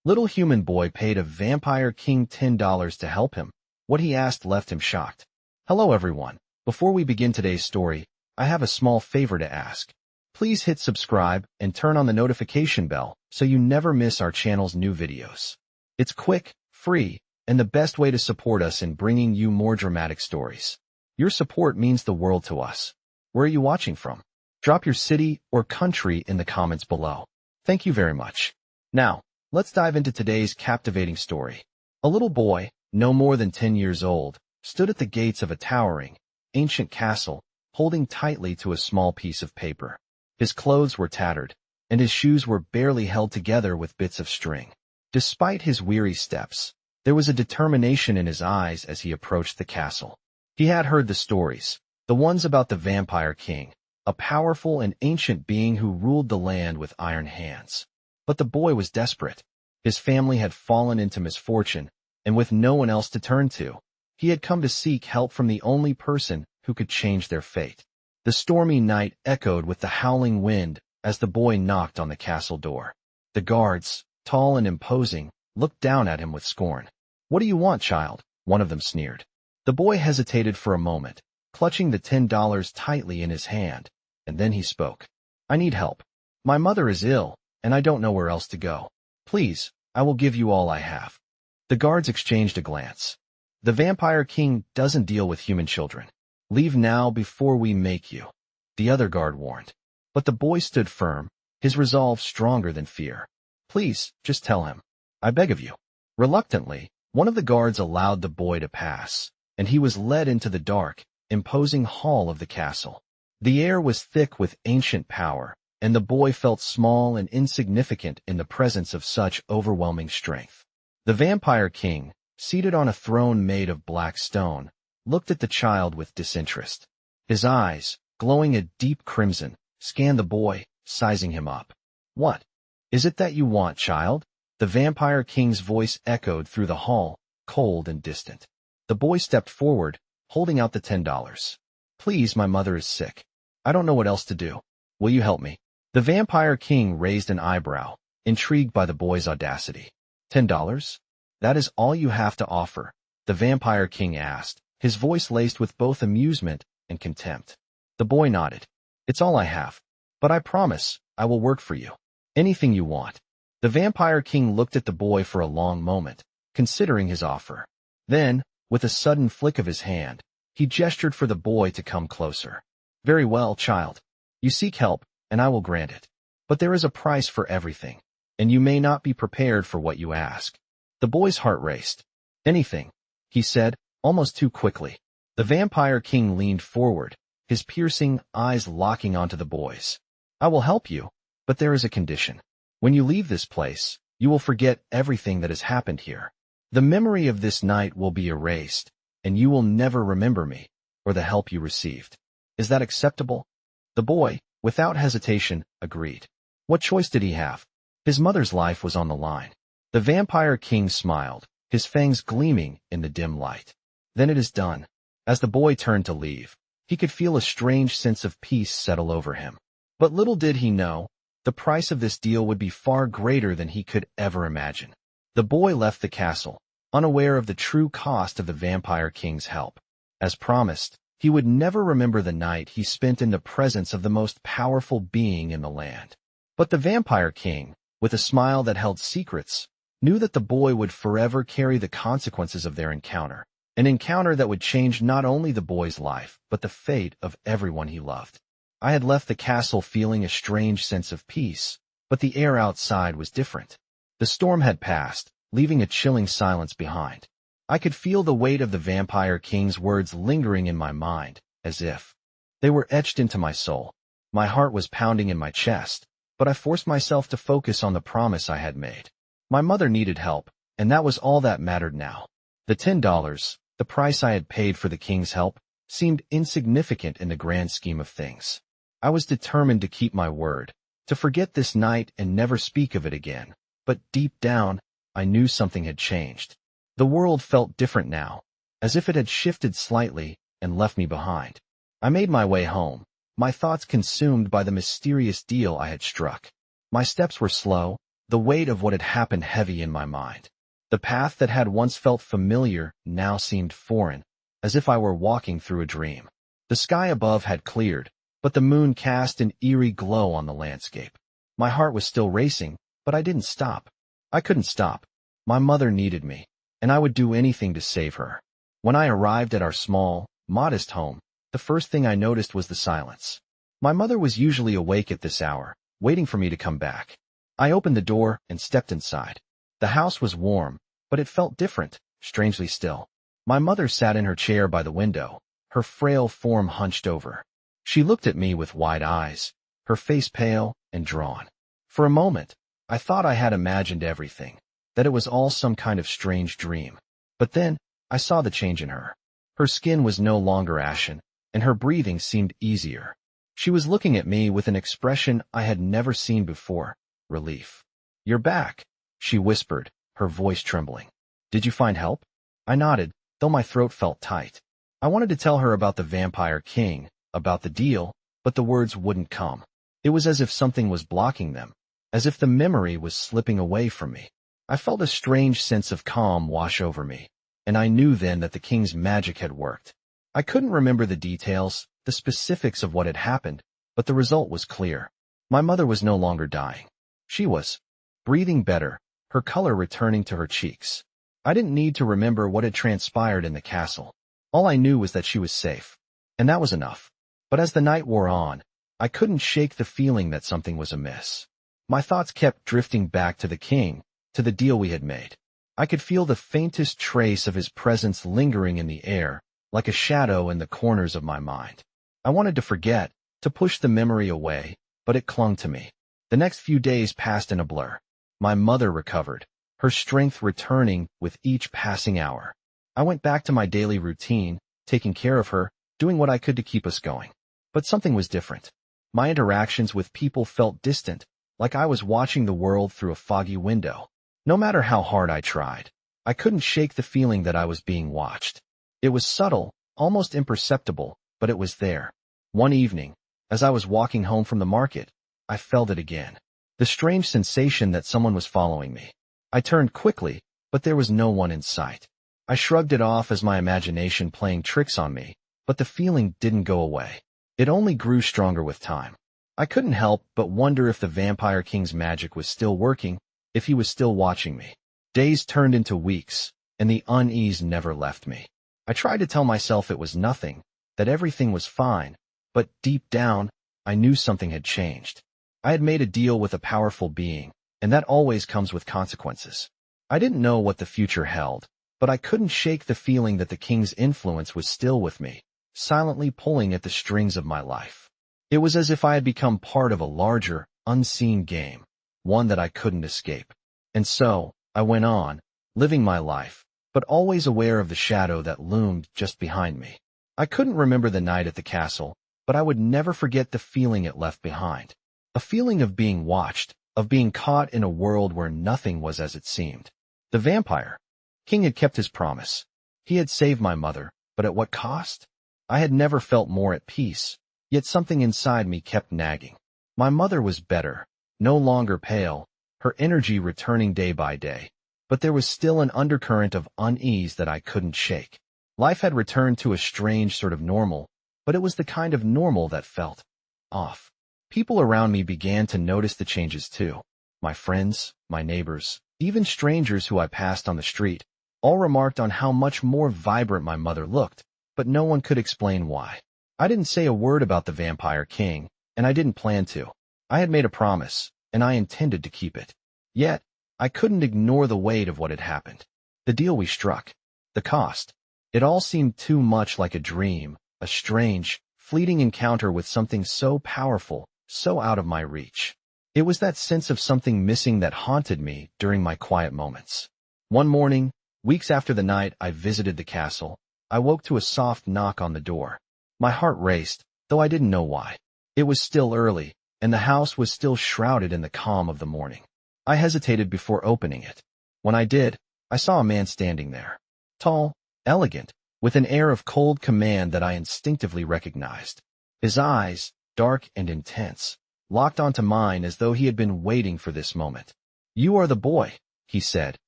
Little human boy paid a vampire king $10 to help him. What he asked left him shocked. Hello everyone. Before we begin today's story, I have a small favor to ask. Please hit subscribe and turn on the notification bell so you never miss our channel's new videos. It's quick, free, and the best way to support us in bringing you more dramatic stories. Your support means the world to us. Where are you watching from? Drop your city or country in the comments below. Thank you very much. Now, let's dive into today's captivating story. A little boy, no more than 10 years old, stood at the gates of a towering, ancient castle, holding tightly to a small piece of paper. His clothes were tattered, and his shoes were barely held together with bits of string. Despite his weary steps, there was a determination in his eyes as he approached the castle. He had heard the stories, the ones about the vampire king, a powerful and ancient being who ruled the land with iron hands. But the boy was desperate. His family had fallen into misfortune, and with no one else to turn to, he had come to seek help from the only person who could change their fate. The stormy night echoed with the howling wind as the boy knocked on the castle door. The guards, tall and imposing, looked down at him with scorn. "What do you want, child?" one of them sneered. The boy hesitated for a moment, clutching the $10 tightly in his hand, and then he spoke. "I need help. My mother is ill, and I don't know where else to go. Please, I will give you all I have." The guards exchanged a glance. "The vampire king doesn't deal with human children. Leave now before we make you," the other guard warned. But the boy stood firm, his resolve stronger than fear. "Please, just tell him. I beg of you." Reluctantly, one of the guards allowed the boy to pass, and he was led into the dark, imposing hall of the castle. The air was thick with ancient power, and the boy felt small and insignificant in the presence of such overwhelming strength. The vampire king, seated on a throne made of black stone, looked at the child with disinterest. His eyes, glowing a deep crimson, scanned the boy, sizing him up. "What is it that you want, child?" The vampire king's voice echoed through the hall, cold and distant. The boy stepped forward, holding out the $10. "Please, my mother is sick. I don't know what else to do. Will you help me?" The vampire king raised an eyebrow, intrigued by the boy's audacity. $10? That is all you have to offer?" the vampire king asked, his voice laced with both amusement and contempt. The boy nodded. "It's all I have. But I promise, I will work for you. Anything you want." The vampire king looked at the boy for a long moment, considering his offer. Then, with a sudden flick of his hand, he gestured for the boy to come closer. "Very well, child. You seek help, and I will grant it. But there is a price for everything, and you may not be prepared for what you ask." The boy's heart raced. "Anything," he said, almost too quickly. The vampire king leaned forward, his piercing eyes locking onto the boy's. "I will help you, but there is a condition. When you leave this place, you will forget everything that has happened here. The memory of this night will be erased, and you will never remember me, or the help you received. Is that acceptable?" The boy, without hesitation, agreed. What choice did he have? His mother's life was on the line. The vampire king smiled, his fangs gleaming in the dim light. "Then it is done." As the boy turned to leave, he could feel a strange sense of peace settle over him. But little did he know, the price of this deal would be far greater than he could ever imagine. The boy left the castle, unaware of the true cost of the vampire king's help. As promised, he would never remember the night he spent in the presence of the most powerful being in the land. But the vampire king, with a smile that held secrets, knew that the boy would forever carry the consequences of their encounter, an encounter that would change not only the boy's life, but the fate of everyone he loved. I had left the castle feeling a strange sense of peace, but the air outside was different. The storm had passed, leaving a chilling silence behind. I could feel the weight of the vampire king's words lingering in my mind, as if they were etched into my soul. My heart was pounding in my chest, but I forced myself to focus on the promise I had made. My mother needed help, and that was all that mattered now. The $10, the price I had paid for the king's help, seemed insignificant in the grand scheme of things. I was determined to keep my word, to forget this night and never speak of it again. But deep down, I knew something had changed. The world felt different now, as if it had shifted slightly and left me behind. I made my way home, my thoughts consumed by the mysterious deal I had struck. My steps were slow, the weight of what had happened heavy in my mind. The path that had once felt familiar now seemed foreign, as if I were walking through a dream. The sky above had cleared, but the moon cast an eerie glow on the landscape. My heart was still racing, but I didn't stop. I couldn't stop. My mother needed me, and I would do anything to save her. When I arrived at our small, modest home, the first thing I noticed was the silence. My mother was usually awake at this hour, waiting for me to come back. I opened the door and stepped inside. The house was warm, but it felt different, strangely still. My mother sat in her chair by the window, her frail form hunched over. She looked at me with wide eyes, her face pale and drawn. For a moment, I thought I had imagined everything, that it was all some kind of strange dream. But then, I saw the change in her. Her skin was no longer ashen, and her breathing seemed easier. She was looking at me with an expression I had never seen before, relief. "You're back," she whispered, her voice trembling. "Did you find help?" I nodded, though my throat felt tight. I wanted to tell her about the Vampire King, about the deal, but the words wouldn't come. It was as if something was blocking them, as if the memory was slipping away from me. I felt a strange sense of calm wash over me, and I knew then that the king's magic had worked. I couldn't remember the details, the specifics of what had happened, but the result was clear. My mother was no longer dying. She was breathing better, her color returning to her cheeks. I didn't need to remember what had transpired in the castle. All I knew was that she was safe, and that was enough. But as the night wore on, I couldn't shake the feeling that something was amiss. My thoughts kept drifting back to the king, to the deal we had made. I could feel the faintest trace of his presence lingering in the air, like a shadow in the corners of my mind. I wanted to forget, to push the memory away, but it clung to me. The next few days passed in a blur. My mother recovered, her strength returning with each passing hour. I went back to my daily routine, taking care of her, doing what I could to keep us going. But something was different. My interactions with people felt distant, like I was watching the world through a foggy window. No matter how hard I tried, I couldn't shake the feeling that I was being watched. It was subtle, almost imperceptible, but it was there. One evening, as I was walking home from the market, I felt it again. The strange sensation that someone was following me. I turned quickly, but there was no one in sight. I shrugged it off as my imagination playing tricks on me, but the feeling didn't go away. It only grew stronger with time. I couldn't help but wonder if the Vampire King's magic was still working, if he was still watching me. Days turned into weeks, and the unease never left me. I tried to tell myself it was nothing, that everything was fine, but deep down, I knew something had changed. I had made a deal with a powerful being, and that always comes with consequences. I didn't know what the future held, but I couldn't shake the feeling that the king's influence was still with me, silently pulling at the strings of my life. It was as if I had become part of a larger, unseen game, one that I couldn't escape. And so, I went on, living my life, but always aware of the shadow that loomed just behind me. I couldn't remember the night at the castle, but I would never forget the feeling it left behind. A feeling of being watched, of being caught in a world where nothing was as it seemed. The Vampire King had kept his promise. He had saved my mother, but at what cost? I had never felt more at peace, yet something inside me kept nagging. My mother was better, no longer pale, her energy returning day by day, but there was still an undercurrent of unease that I couldn't shake. Life had returned to a strange sort of normal, but it was the kind of normal that felt off. People around me began to notice the changes too. My friends, my neighbors, even strangers who I passed on the street, all remarked on how much more vibrant my mother looked, but no one could explain why. I didn't say a word about the Vampire King, and I didn't plan to. I had made a promise, and I intended to keep it. Yet, I couldn't ignore the weight of what had happened. The deal we struck. The cost. It all seemed too much like a dream, a strange, fleeting encounter with something so powerful, so out of my reach. It was that sense of something missing that haunted me during my quiet moments. One morning, weeks after the night I visited the castle, I woke to a soft knock on the door. My heart raced, though I didn't know why. It was still early, and the house was still shrouded in the calm of the morning. I hesitated before opening it. When I did, I saw a man standing there. Tall, elegant, with an air of cold command that I instinctively recognized. His eyes, dark and intense, locked onto mine as though he had been waiting for this moment. You are the boy, he said,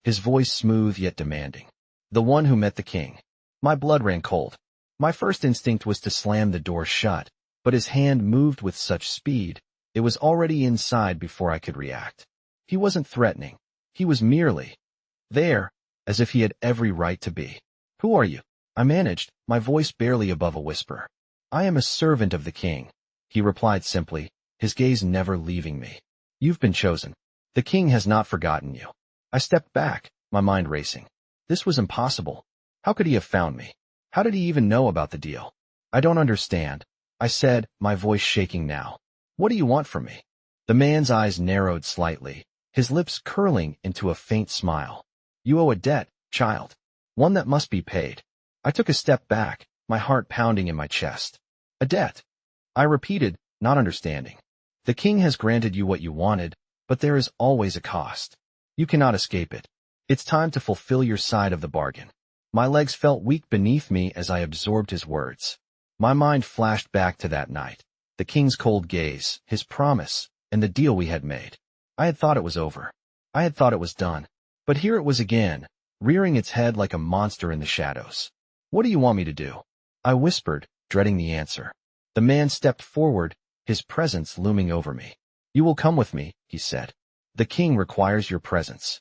his voice smooth yet demanding. The one who met the king. My blood ran cold. My first instinct was to slam the door shut, but his hand moved with such speed, it was already inside before I could react. He wasn't threatening. He was merely there, as if he had every right to be. Who are you? I managed, my voice barely above a whisper. I am a servant of the king, he replied simply, his gaze never leaving me. You've been chosen. The king has not forgotten you. I stepped back, my mind racing. This was impossible. How could he have found me? How did he even know about the deal? I don't understand, I said, my voice shaking now. What do you want from me? The man's eyes narrowed slightly, his lips curling into a faint smile. You owe a debt, child. One that must be paid. I took a step back, my heart pounding in my chest. A debt. I repeated, not understanding. The king has granted you what you wanted, but there is always a cost. You cannot escape it. It's time to fulfill your side of the bargain. My legs felt weak beneath me as I absorbed his words. My mind flashed back to that night. The king's cold gaze, his promise, and the deal we had made. I had thought it was over. I had thought it was done. But here it was again, rearing its head like a monster in the shadows. What do you want me to do? I whispered, dreading the answer. The man stepped forward, his presence looming over me. You will come with me, he said. The king requires your presence.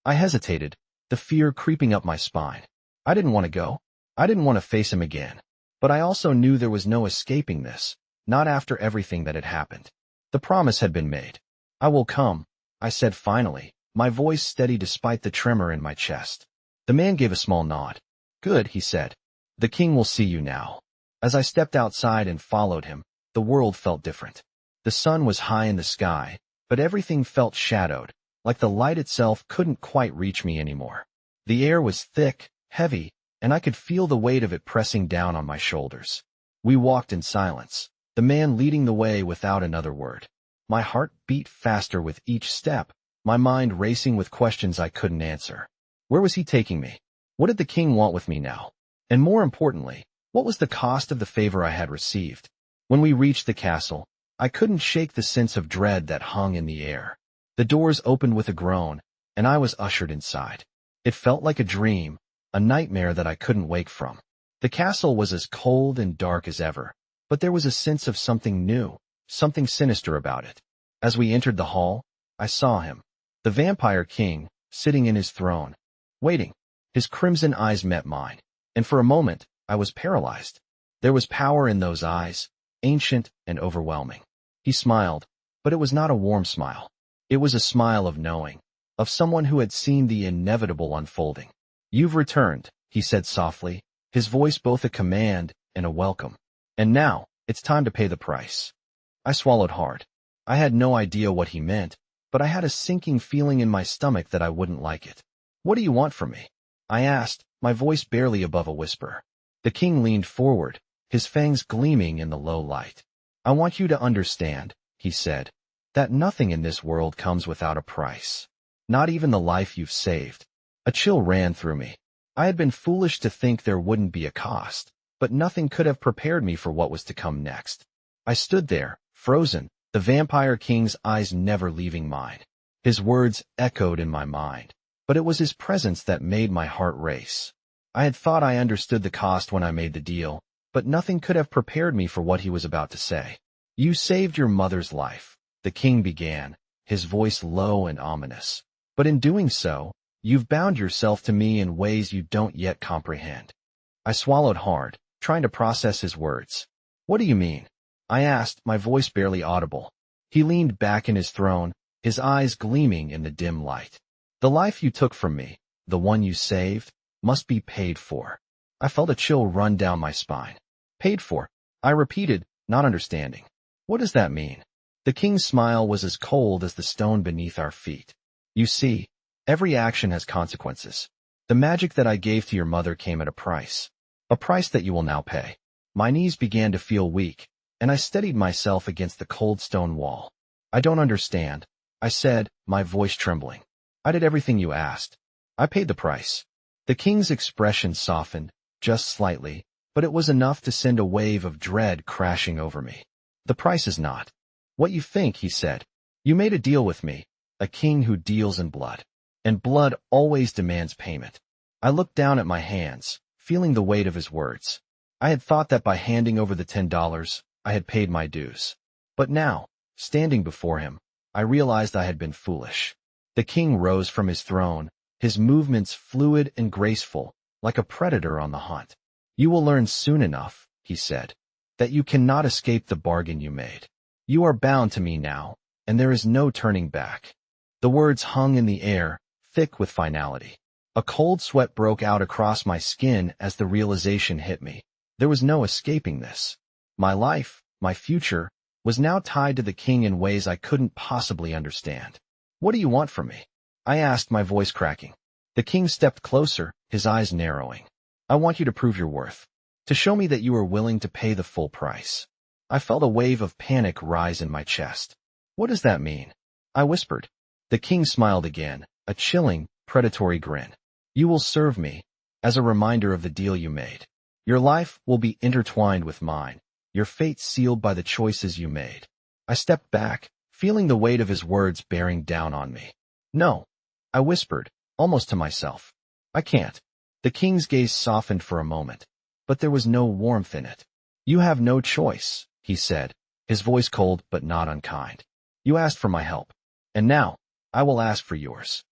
I hesitated, the fear creeping up my spine. I didn't want to go. I didn't want to face him again. But I also knew there was no escaping this, not after everything that had happened. The promise had been made. I will come, I said finally, my voice steady despite the tremor in my chest. The man gave a small nod. Good, he said. The king will see you now. As I stepped outside and followed him, the world felt different. The sun was high in the sky, but everything felt shadowed, like the light itself couldn't quite reach me anymore. The air was thick, heavy, and I could feel the weight of it pressing down on my shoulders. We walked in silence, the man leading the way without another word. My heart beat faster with each step, my mind racing with questions I couldn't answer. Where was he taking me? What did the king want with me now? And more importantly, what was the cost of the favor I had received? When we reached the castle, I couldn't shake the sense of dread that hung in the air. The doors opened with a groan, and I was ushered inside. It felt like a dream, a nightmare that I couldn't wake from. The castle was as cold and dark as ever, but there was a sense of something new, something sinister about it. As we entered the hall, I saw him, the vampire king, sitting in his throne, waiting. His crimson eyes met mine, and for a moment, I was paralyzed. There was power in those eyes, ancient and overwhelming. He smiled, but it was not a warm smile. It was a smile of knowing, of someone who had seen the inevitable unfolding. You've returned, he said softly, his voice both a command and a welcome. And now, it's time to pay the price. I swallowed hard. I had no idea what he meant, but I had a sinking feeling in my stomach that I wouldn't like it. What do you want from me? I asked, my voice barely above a whisper. The king leaned forward, his fangs gleaming in the low light. I want you to understand, he said, that nothing in this world comes without a price. Not even the life you've saved. A chill ran through me. I had been foolish to think there wouldn't be a cost, but nothing could have prepared me for what was to come next. I stood there, frozen, the vampire king's eyes never leaving mine. His words echoed in my mind, but it was his presence that made my heart race. I had thought I understood the cost when I made the deal, but nothing could have prepared me for what he was about to say. You saved your mother's life, the king began, his voice low and ominous. But in doing so, you've bound yourself to me in ways you don't yet comprehend. I swallowed hard, trying to process his words. What do you mean? I asked, my voice barely audible. He leaned back in his throne, his eyes gleaming in the dim light. The life you took from me, the one you saved, must be paid for. I felt a chill run down my spine. Paid for, I repeated, not understanding. What does that mean? The king's smile was as cold as the stone beneath our feet. You see, every action has consequences. The magic that I gave to your mother came at a price that you will now pay. My knees began to feel weak, and I steadied myself against the cold stone wall. I don't understand, I said, my voice trembling. I did everything you asked. I paid the price. The king's expression softened, just slightly, but it was enough to send a wave of dread crashing over me. The price is not what you think, he said. You made a deal with me, a king who deals in blood. And blood always demands payment. I looked down at my hands, feeling the weight of his words. I had thought that by handing over the $10, I had paid my dues. But now, standing before him, I realized I had been foolish. The king rose from his throne, his movements fluid and graceful, like a predator on the hunt. You will learn soon enough, he said, that you cannot escape the bargain you made. You are bound to me now, and there is no turning back. The words hung in the air, thick with finality. A cold sweat broke out across my skin as the realization hit me. There was no escaping this. My life, my future, was now tied to the king in ways I couldn't possibly understand. What do you want from me? I asked, my voice cracking. The king stepped closer, his eyes narrowing. I want you to prove your worth. To show me that you are willing to pay the full price. I felt a wave of panic rise in my chest. What does that mean? I whispered. The king smiled again, a chilling, predatory grin. You will serve me, as a reminder of the deal you made. Your life will be intertwined with mine, your fate sealed by the choices you made. I stepped back, feeling the weight of his words bearing down on me. No, I whispered, almost to myself. I can't. The king's gaze softened for a moment, but there was no warmth in it. You have no choice, he said, his voice cold but not unkind. You asked for my help, and now, I will ask for yours.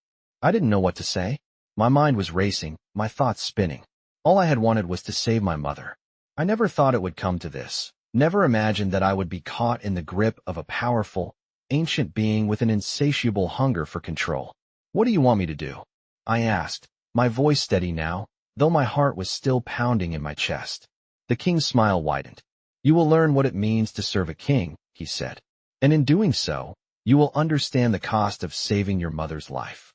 I didn't know what to say. My mind was racing, my thoughts spinning. All I had wanted was to save my mother. I never thought it would come to this, never imagined that I would be caught in the grip of a powerful, ancient being with an insatiable hunger for control. What do you want me to do? I asked, my voice steady now, though my heart was still pounding in my chest. The king's smile widened. You will learn what it means to serve a king, he said. And in doing so, you will understand the cost of saving your mother's life.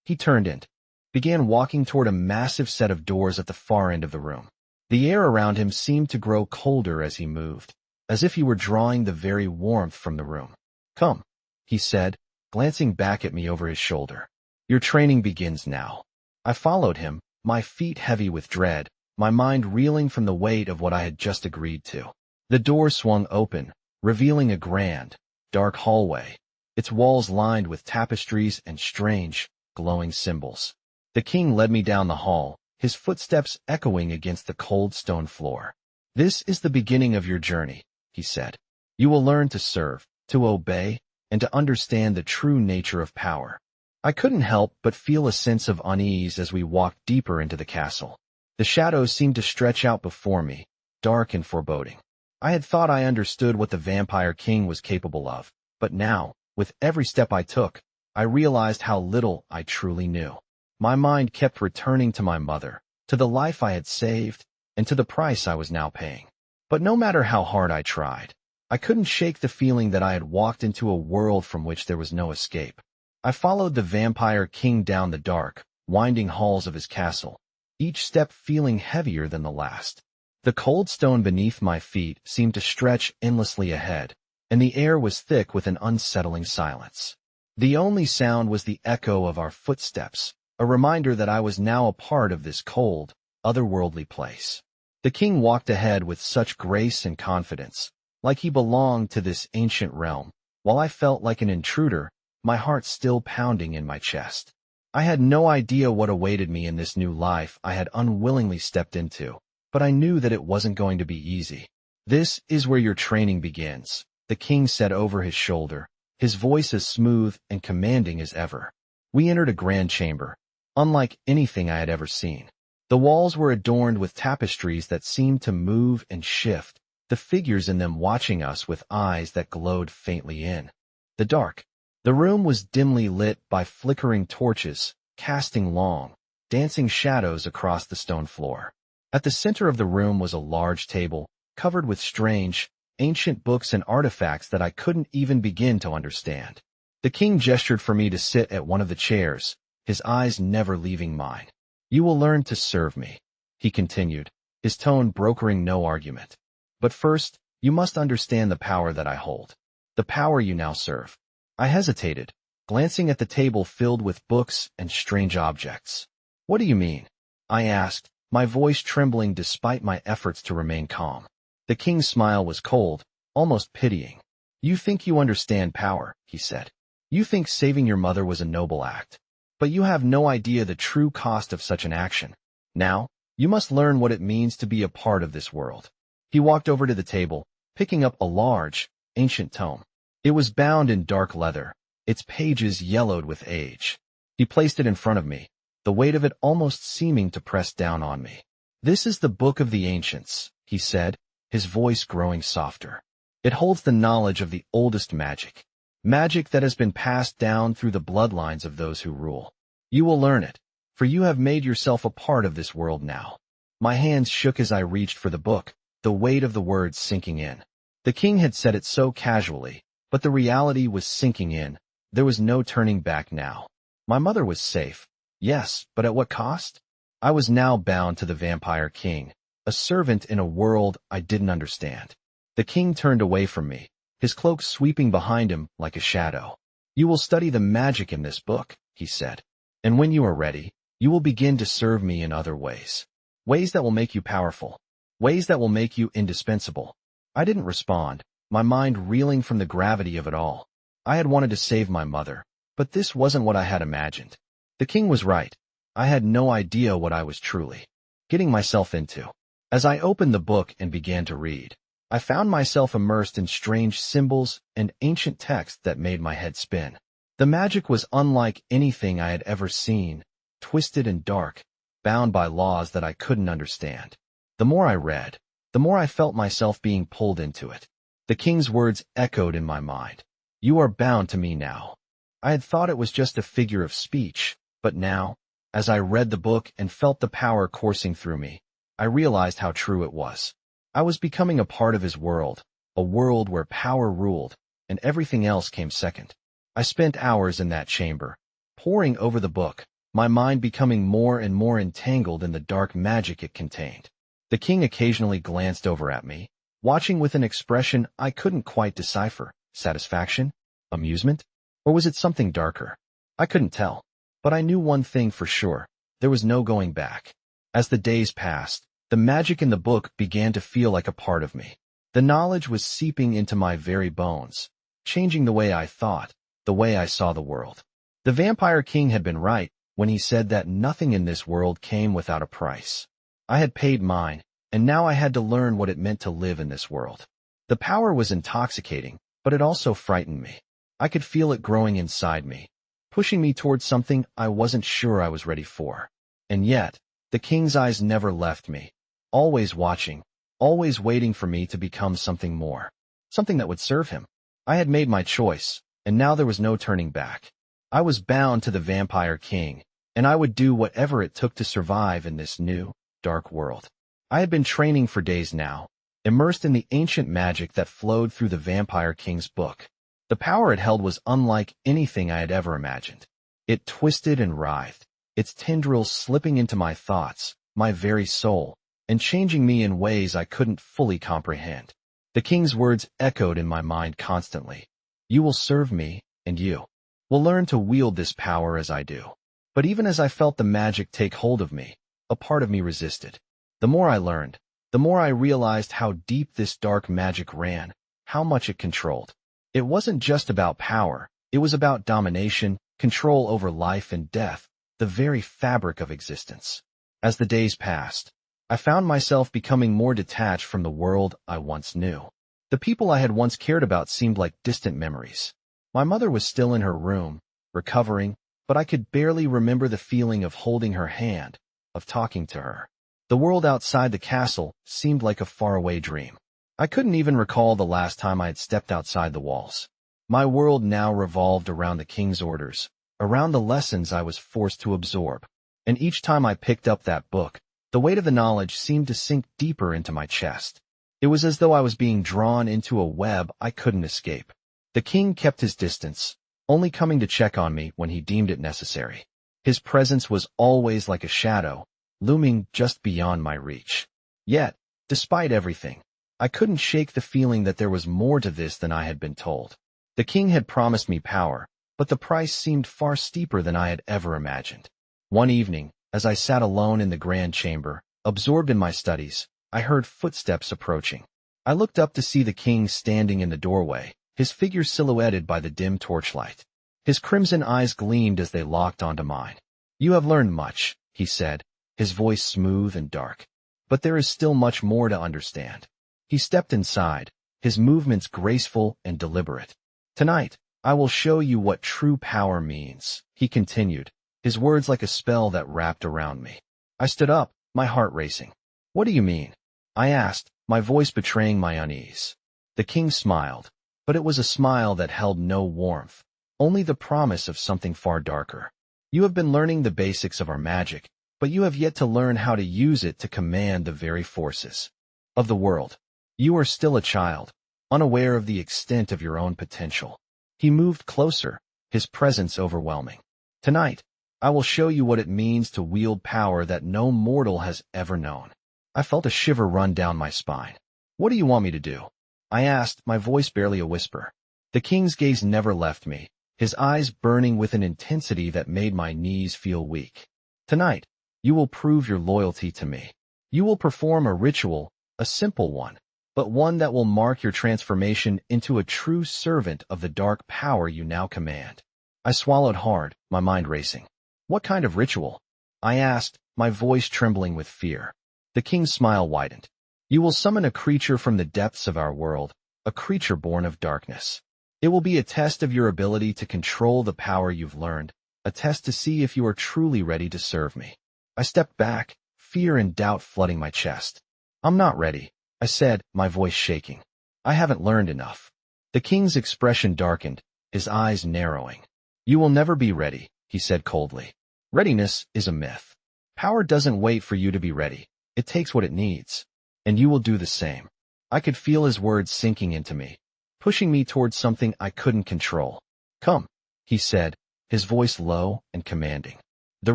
He turned and began walking toward a massive set of doors at the far end of the room. The air around him seemed to grow colder as he moved, as if he were drawing the very warmth from the room. Come, he said, glancing back at me over his shoulder. Your training begins now. I followed him, my feet heavy with dread, my mind reeling from the weight of what I had just agreed to. The door swung open, revealing a grand, dark hallway, its walls lined with tapestries and strange, glowing symbols. The king led me down the hall, his footsteps echoing against the cold stone floor. This is the beginning of your journey, he said. You will learn to serve, to obey, and to understand the true nature of power. I couldn't help but feel a sense of unease as we walked deeper into the castle. The shadows seemed to stretch out before me, dark and foreboding. I had thought I understood what the vampire king was capable of, but now, with every step I took, I realized how little I truly knew. My mind kept returning to my mother, to the life I had saved, and to the price I was now paying. But no matter how hard I tried, I couldn't shake the feeling that I had walked into a world from which there was no escape. I followed the vampire king down the dark, winding halls of his castle, each step feeling heavier than the last. The cold stone beneath my feet seemed to stretch endlessly ahead, and the air was thick with an unsettling silence. The only sound was the echo of our footsteps, a reminder that I was now a part of this cold, otherworldly place. The king walked ahead with such grace and confidence, like he belonged to this ancient realm, while I felt like an intruder, my heart still pounding in my chest. I had no idea what awaited me in this new life I had unwillingly stepped into, but I knew that it wasn't going to be easy. This is where your training begins, the king said over his shoulder, his voice as smooth and commanding as ever. We entered a grand chamber, unlike anything I had ever seen. The walls were adorned with tapestries that seemed to move and shift, the figures in them watching us with eyes that glowed faintly in the dark. The room was dimly lit by flickering torches, casting long, dancing shadows across the stone floor. At the center of the room was a large table, covered with strange, ancient books and artifacts that I couldn't even begin to understand. The king gestured for me to sit at one of the chairs, his eyes never leaving mine. You will learn to serve me, he continued, his tone brokering no argument. But first, you must understand the power that I hold, the power you now serve. I hesitated, glancing at the table filled with books and strange objects. What do you mean? I asked, my voice trembling despite my efforts to remain calm. The king's smile was cold, almost pitying. You think you understand power, he said. You think saving your mother was a noble act, but you have no idea the true cost of such an action. Now, you must learn what it means to be a part of this world. He walked over to the table, picking up a large, ancient tome. It was bound in dark leather, its pages yellowed with age. He placed it in front of me, the weight of it almost seeming to press down on me. "This is the Book of the Ancients," he said, his voice growing softer. "It holds the knowledge of the oldest magic. Magic that has been passed down through the bloodlines of those who rule. You will learn it, for you have made yourself a part of this world now." My hands shook as I reached for the book, the weight of the words sinking in. The king had said it so casually, but the reality was sinking in. There was no turning back now. My mother was safe, yes, but at what cost? I was now bound to the Vampire King, a servant in a world I didn't understand. The king turned away from me, his cloak sweeping behind him like a shadow. "You will study the magic in this book," he said. "And when you are ready, you will begin to serve me in other ways. Ways that will make you powerful. Ways that will make you indispensable." I didn't respond, my mind reeling from the gravity of it all. I had wanted to save my mother, but this wasn't what I had imagined. The king was right. I had no idea what I was truly getting myself into. As I opened the book and began to read, I found myself immersed in strange symbols and ancient texts that made my head spin. The magic was unlike anything I had ever seen, twisted and dark, bound by laws that I couldn't understand. The more I read, the more I felt myself being pulled into it. The king's words echoed in my mind. "You are bound to me now." I had thought it was just a figure of speech, but now, as I read the book and felt the power coursing through me, I realized how true it was. I was becoming a part of his world, a world where power ruled, and everything else came second. I spent hours in that chamber, poring over the book, my mind becoming more and more entangled in the dark magic it contained. The king occasionally glanced over at me, watching with an expression I couldn't quite decipher. Satisfaction? Amusement? Or was it something darker? I couldn't tell. But I knew one thing for sure. There was no going back. As the days passed, the magic in the book began to feel like a part of me. The knowledge was seeping into my very bones, changing the way I thought, the way I saw the world. The Vampire King had been right when he said that nothing in this world came without a price. I had paid mine, and now I had to learn what it meant to live in this world. The power was intoxicating, but it also frightened me. I could feel it growing inside me, pushing me towards something I wasn't sure I was ready for. And yet, the king's eyes never left me, always watching, always waiting for me to become something more, something that would serve him. I had made my choice, and now there was no turning back. I was bound to the Vampire King, and I would do whatever it took to survive in this new, dark world. I had been training for days now, immersed in the ancient magic that flowed through the Vampire King's book. The power it held was unlike anything I had ever imagined. It twisted and writhed, its tendrils slipping into my thoughts, my very soul, and changing me in ways I couldn't fully comprehend. The king's words echoed in my mind constantly. "You will serve me, and you will learn to wield this power as I do." But even as I felt the magic take hold of me, a part of me resisted. The more I learned, the more I realized how deep this dark magic ran, how much it controlled. It wasn't just about power, it was about domination, control over life and death, the very fabric of existence. As the days passed, I found myself becoming more detached from the world I once knew. The people I had once cared about seemed like distant memories. My mother was still in her room, recovering, but I could barely remember the feeling of holding her hand, of talking to her. The world outside the castle seemed like a faraway dream. I couldn't even recall the last time I had stepped outside the walls. My world now revolved around the king's orders, around the lessons I was forced to absorb. And each time I picked up that book, the weight of the knowledge seemed to sink deeper into my chest. It was as though I was being drawn into a web I couldn't escape. The king kept his distance, only coming to check on me when he deemed it necessary. His presence was always like a shadow, looming just beyond my reach. Yet, despite everything, I couldn't shake the feeling that there was more to this than I had been told. The king had promised me power, but the price seemed far steeper than I had ever imagined. One evening, as I sat alone in the grand chamber, absorbed in my studies, I heard footsteps approaching. I looked up to see the king standing in the doorway, his figure silhouetted by the dim torchlight. His crimson eyes gleamed as they locked onto mine. "You have learned much," he said, his voice smooth and dark. "But there is still much more to understand." He stepped inside, his movements graceful and deliberate. "Tonight, I will show you what true power means," he continued, his words like a spell that wrapped around me. I stood up, my heart racing. "What do you mean?" I asked, my voice betraying my unease. The king smiled, but it was a smile that held no warmth, only the promise of something far darker. "You have been learning the basics of our magic, but you have yet to learn how to use it to command the very forces of the world. You are still a child, unaware of the extent of your own potential." He moved closer, his presence overwhelming. "Tonight, I will show you what it means to wield power that no mortal has ever known." I felt a shiver run down my spine. "What do you want me to do?" I asked, my voice barely a whisper. The king's gaze never left me, his eyes burning with an intensity that made my knees feel weak. "Tonight, you will prove your loyalty to me. You will perform a ritual, a simple one, but one that will mark your transformation into a true servant of the dark power you now command." I swallowed hard, my mind racing. "What kind of ritual?" I asked, my voice trembling with fear. The king's smile widened. "You will summon a creature from the depths of our world, a creature born of darkness. It will be a test of your ability to control the power you've learned, a test to see if you are truly ready to serve me." I stepped back, fear and doubt flooding my chest. "I'm not ready," I said, my voice shaking. "I haven't learned enough." The king's expression darkened, his eyes narrowing. "You will never be ready," he said coldly. "Readiness is a myth. Power doesn't wait for you to be ready. It takes what it needs. And you will do the same." I could feel his words sinking into me, pushing me towards something I couldn't control. "Come," he said, his voice low and commanding. "The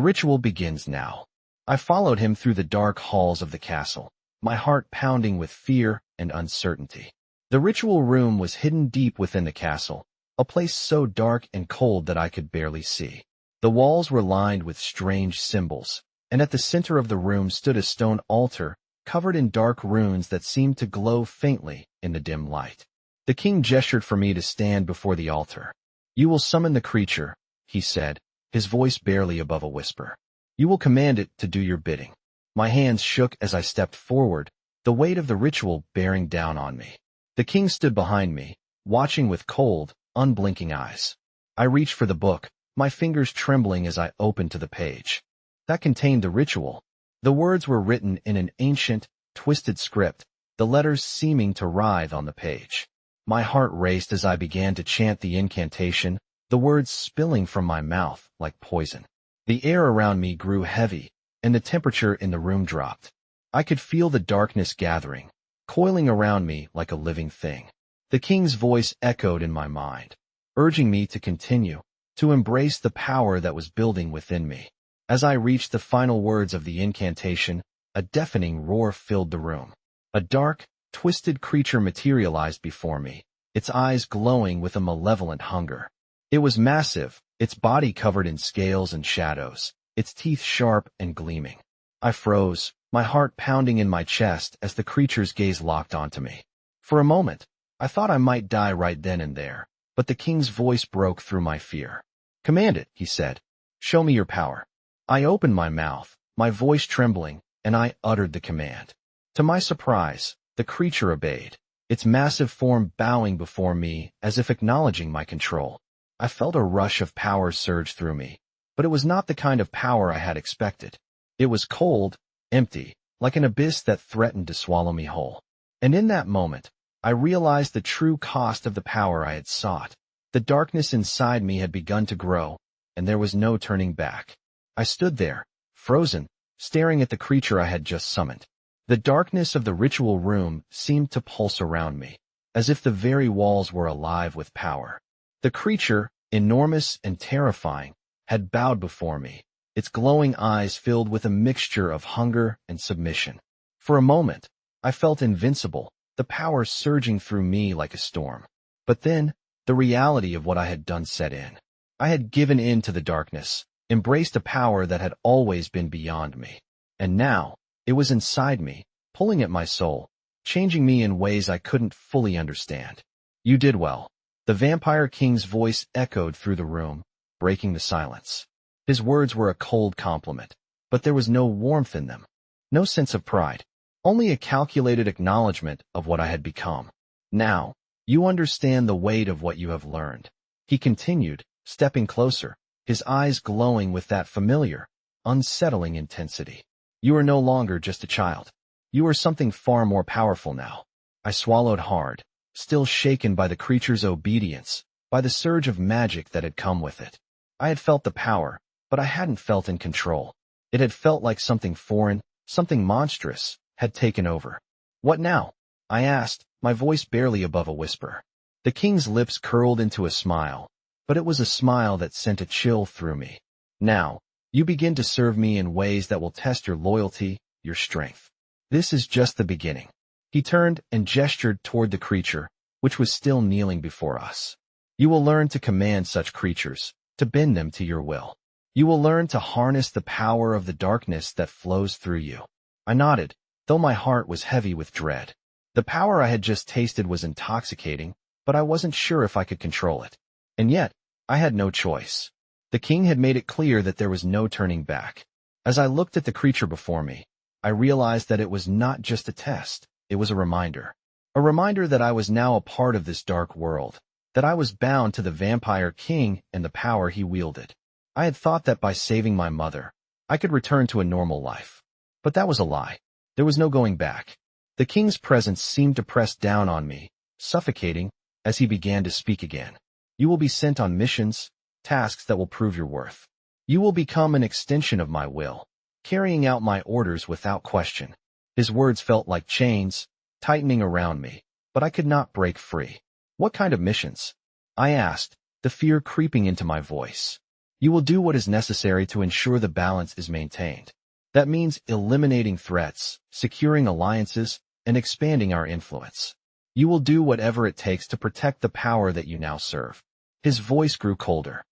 ritual begins now." I followed him through the dark halls of the castle, my heart pounding with fear and uncertainty. The ritual room was hidden deep within the castle, a place so dark and cold that I could barely see. The walls were lined with strange symbols, and at the center of the room stood a stone altar covered in dark runes that seemed to glow faintly in the dim light. The king gestured for me to stand before the altar. "You will summon the creature," he said, his voice barely above a whisper. "You will command it to do your bidding." My hands shook as I stepped forward, the weight of the ritual bearing down on me. The king stood behind me, watching with cold, unblinking eyes. I reached for the book, my fingers trembling as I opened to the page. That contained the ritual. The words were written in an ancient, twisted script, the letters seeming to writhe on the page. My heart raced as I began to chant the incantation, the words spilling from my mouth like poison. The air around me grew heavy, and the temperature in the room dropped. I could feel the darkness gathering, coiling around me like a living thing. The king's voice echoed in my mind, urging me to continue, to embrace the power that was building within me. As I reached the final words of the incantation, a deafening roar filled the room. A dark, twisted creature materialized before me, its eyes glowing with a malevolent hunger. It was massive, its body covered in scales and shadows, its teeth sharp and gleaming. I froze, my heart pounding in my chest as the creature's gaze locked onto me. For a moment, I thought I might die right then and there, but the king's voice broke through my fear. "Command it," he said. "Show me your power." I opened my mouth, my voice trembling, and I uttered the command. To my surprise, the creature obeyed, its massive form bowing before me as if acknowledging my control. I felt a rush of power surge through me, but it was not the kind of power I had expected. It was cold, empty, like an abyss that threatened to swallow me whole. And in that moment, I realized the true cost of the power I had sought. The darkness inside me had begun to grow, and there was no turning back. I stood there, frozen, staring at the creature I had just summoned. The darkness of the ritual room seemed to pulse around me, as if the very walls were alive with power. The creature, enormous and terrifying, had bowed before me, its glowing eyes filled with a mixture of hunger and submission. For a moment, I felt invincible, the power surging through me like a storm. But then, the reality of what I had done set in. I had given in to the darkness, embraced a power that had always been beyond me. And now, it was inside me, pulling at my soul, changing me in ways I couldn't fully understand. "You did well," The vampire king's voice echoed through the room, breaking the silence. His words were a cold compliment, but there was no warmth in them, no sense of pride, only a calculated acknowledgement of what I had become. Now, you understand the weight of what you have learned, he continued, stepping closer, his eyes glowing with that familiar, unsettling intensity. You are no longer just a child. You are something far more powerful now. I swallowed hard, still shaken by the creature's obedience, by the surge of magic that had come with it. I had felt the power, but I hadn't felt in control. It had felt like something foreign, something monstrous, had taken over. What now? I asked, my voice barely above a whisper. The king's lips curled into a smile, but it was a smile that sent a chill through me. Now, you begin to serve me in ways that will test your loyalty, your strength. This is just the beginning. He turned and gestured toward the creature, which was still kneeling before us. You will learn to command such creatures, to bend them to your will. You will learn to harness the power of the darkness that flows through you. I nodded, though my heart was heavy with dread. The power I had just tasted was intoxicating, but I wasn't sure if I could control it. And yet, I had no choice. The king had made it clear that there was no turning back. As I looked at the creature before me, I realized that it was not just a test, it was a reminder. A reminder that I was now a part of this dark world, that I was bound to the vampire king and the power he wielded. I had thought that by saving my mother, I could return to a normal life. But that was a lie. There was no going back. The king's presence seemed to press down on me, suffocating, as he began to speak again. You will be sent on missions, tasks that will prove your worth. You will become an extension of my will, carrying out my orders without question. His words felt like chains, tightening around me, but I could not break free. What kind of missions? I asked, the fear creeping into my voice. You will do what is necessary to ensure the balance is maintained. That means eliminating threats, securing alliances, and expanding our influence. You will do whatever it takes to protect the power that you now serve. His voice grew colder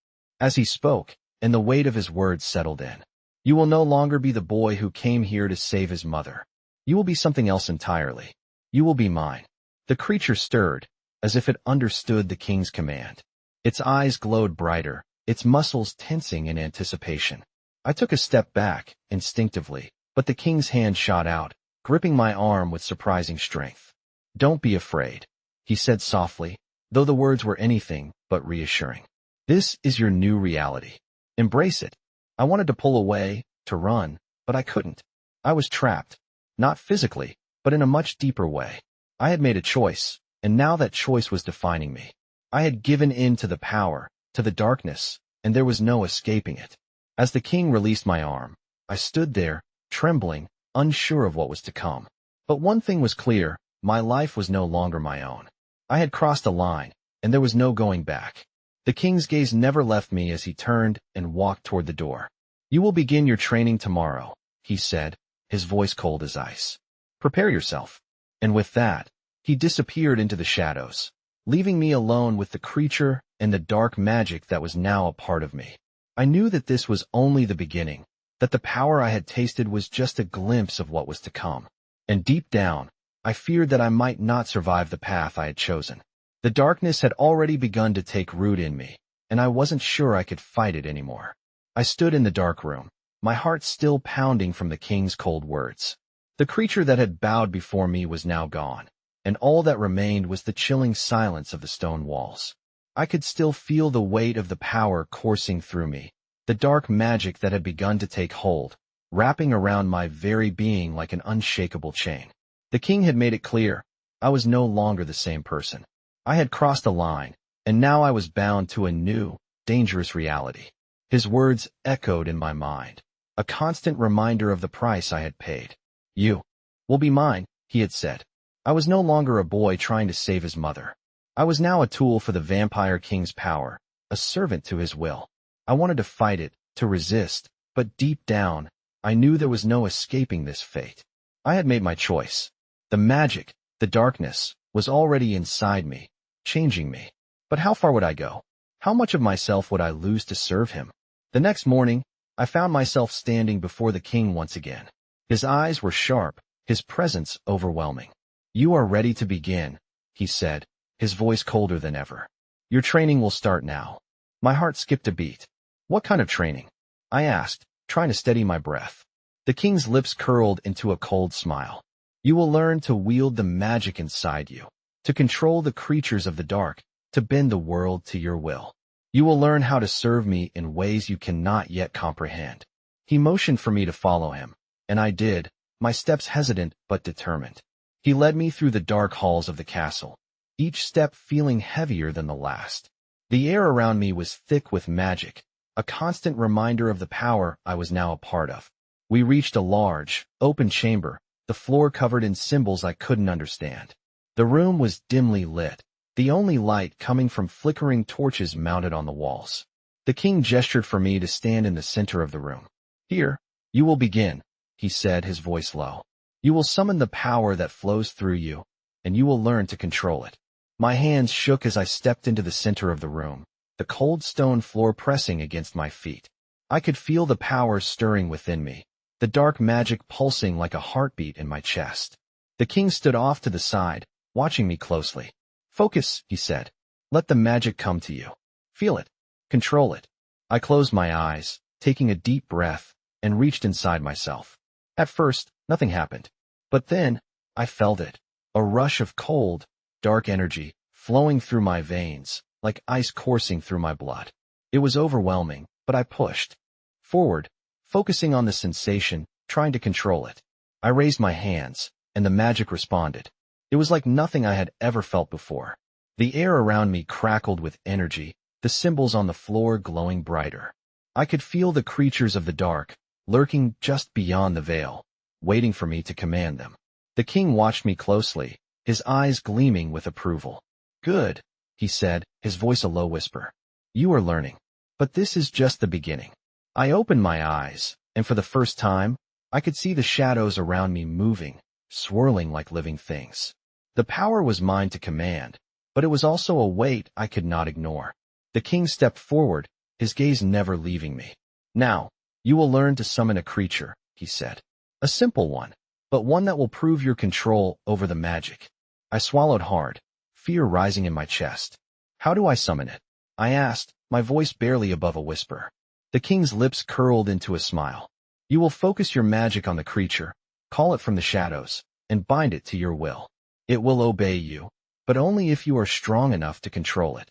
as he spoke, and the weight of his words settled in. You will no longer be the boy who came here to save his mother. You will be something else entirely. You will be mine. The creature stirred, as if it understood the king's command. Its eyes glowed brighter, its muscles tensing in anticipation. I took a step back, instinctively, but the king's hand shot out, gripping my arm with surprising strength. Don't be afraid, he said softly, though the words were anything but reassuring. This is your new reality. Embrace it. I wanted to pull away, to run, but I couldn't. I was trapped, not physically, but in a much deeper way. I had made a choice, and now that choice was defining me. I had given in to the power, to the darkness, and there was no escaping it. As the king released my arm, I stood there, trembling, unsure of what was to come. But one thing was clear, my life was no longer my own. I had crossed a line, and there was no going back. The king's gaze never left me as he turned and walked toward the door. You will begin your training tomorrow, he said, his voice cold as ice. Prepare yourself. And with that, he disappeared into the shadows, leaving me alone with the creature and the dark magic that was now a part of me. I knew that this was only the beginning, that the power I had tasted was just a glimpse of what was to come. And deep down, I feared that I might not survive the path I had chosen. The darkness had already begun to take root in me, and I wasn't sure I could fight it anymore. I stood in the dark room, my heart still pounding from the king's cold words. The creature that had bowed before me was now gone, and all that remained was the chilling silence of the stone walls. I could still feel the weight of the power coursing through me, the dark magic that had begun to take hold, wrapping around my very being like an unshakable chain. The king had made it clear, I was no longer the same person. I had crossed a line, and now I was bound to a new, dangerous reality. His words echoed in my mind, a constant reminder of the price I had paid. You will be mine, he had said. I was no longer a boy trying to save his mother. I was now a tool for the vampire king's power, a servant to his will. I wanted to fight it, to resist, but deep down, I knew there was no escaping this fate. I had made my choice. The magic, the darkness, was already inside me, changing me. But how far would I go? How much of myself would I lose to serve him? The next morning, I found myself standing before the king once again. His eyes were sharp, his presence overwhelming. You are ready to begin, he said, his voice colder than ever. Your training will start now. My heart skipped a beat. What kind of training? I asked, trying to steady my breath. The king's lips curled into a cold smile. You will learn to wield the magic inside you, to control the creatures of the dark, to bend the world to your will. You will learn how to serve me in ways you cannot yet comprehend. He motioned for me to follow him, and I did, my steps hesitant but determined. He led me through the dark halls of the castle, each step feeling heavier than the last. The air around me was thick with magic, a constant reminder of the power I was now a part of. We reached a large, open chamber, the floor covered in symbols I couldn't understand. The room was dimly lit, the only light coming from flickering torches mounted on the walls. The king gestured for me to stand in the center of the room. Here, you will begin, he said, his voice low. You will summon the power that flows through you, and you will learn to control it. My hands shook as I stepped into the center of the room, the cold stone floor pressing against my feet. I could feel the power stirring within me, the dark magic pulsing like a heartbeat in my chest. The king stood off to the side, watching me closely. Focus, he said. Let the magic come to you. Feel it. Control it. I closed my eyes, taking a deep breath, and reached inside myself. At first, nothing happened. But then, I felt it. A rush of cold, dark energy, flowing through my veins, like ice coursing through my blood. It was overwhelming, but I pushed forward, focusing on the sensation, trying to control it. I raised my hands, and the magic responded. It was like nothing I had ever felt before. The air around me crackled with energy, the symbols on the floor glowing brighter. I could feel the creatures of the dark, lurking just beyond the veil, waiting for me to command them. The king watched me closely, his eyes gleaming with approval. Good, he said, his voice a low whisper. You are learning. But this is just the beginning. I opened my eyes, and for the first time, I could see the shadows around me moving, swirling like living things. The power was mine to command, but it was also a weight I could not ignore. The king stepped forward, his gaze never leaving me. Now, you will learn to summon a creature, he said. A simple one, but one that will prove your control over the magic. I swallowed hard, fear rising in my chest. How do I summon it? I asked, my voice barely above a whisper. The king's lips curled into a smile. You will focus your magic on the creature, call it from the shadows, and bind it to your will. It will obey you, but only if you are strong enough to control it.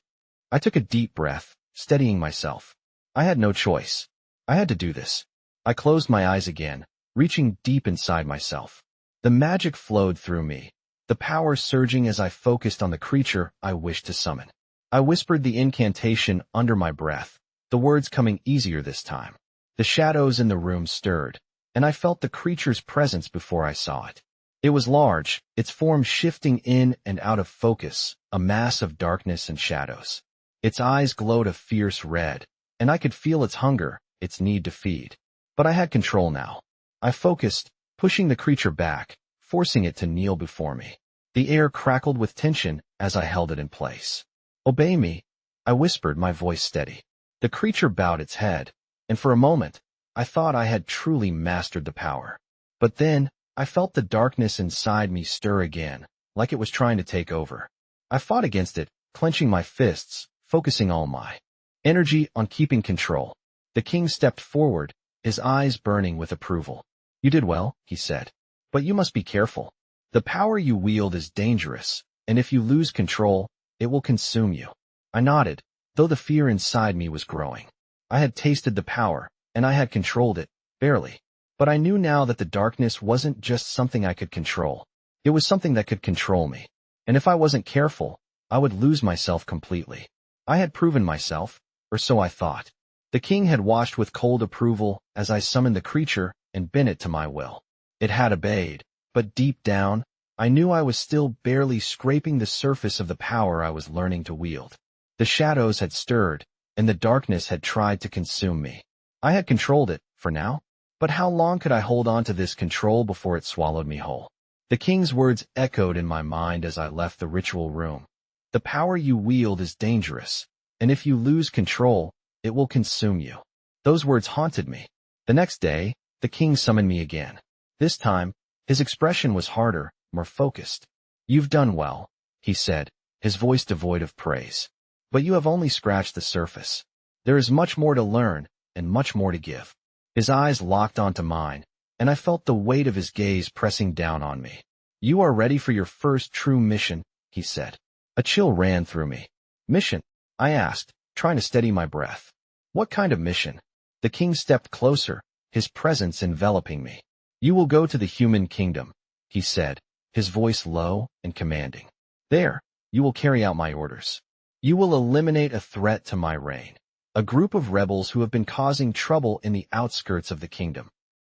I took a deep breath, steadying myself. I had no choice. I had to do this. I closed my eyes again, reaching deep inside myself. The magic flowed through me, the power surging as I focused on the creature I wished to summon. I whispered the incantation under my breath, the words coming easier this time. The shadows in the room stirred, and I felt the creature's presence before I saw it. It was large, its form shifting in and out of focus, a mass of darkness and shadows. Its eyes glowed a fierce red, and I could feel its hunger, its need to feed. But I had control now. I focused, pushing the creature back, forcing it to kneel before me. The air crackled with tension as I held it in place. Obey me, I whispered, my voice steady. The creature bowed its head, and for a moment, I thought I had truly mastered the power. But then, I felt the darkness inside me stir again, like it was trying to take over. I fought against it, clenching my fists, focusing all my energy on keeping control. The king stepped forward, his eyes burning with approval. You did well, he said. But you must be careful. The power you wield is dangerous, and if you lose control, it will consume you. I nodded, though the fear inside me was growing. I had tasted the power, and I had controlled it, barely. But I knew now that the darkness wasn't just something I could control. It was something that could control me. And if I wasn't careful, I would lose myself completely. I had proven myself, or so I thought. The king had watched with cold approval as I summoned the creature and bent it to my will. It had obeyed, but deep down, I knew I was still barely scraping the surface of the power I was learning to wield. The shadows had stirred, and the darkness had tried to consume me. I had controlled it, for now. But how long could I hold on to this control before it swallowed me whole? The king's words echoed in my mind as I left the ritual room. The power you wield is dangerous, and if you lose control, it will consume you. Those words haunted me. The next day, the king summoned me again. This time, his expression was harder, more focused. You've done well, he said, his voice devoid of praise. but you have only scratched the surface. There is much more to learn and much more to give. His eyes locked onto mine, and I felt the weight of his gaze pressing down on me. You are ready for your first true mission, he said. A chill ran through me. Mission? I asked, trying to steady my breath. What kind of mission? The king stepped closer, his presence enveloping me. You will go to the human kingdom, he said, his voice low and commanding. There, you will carry out my orders. You will eliminate a threat to my reign, a group of rebels who have been causing trouble in the outskirts of the kingdom.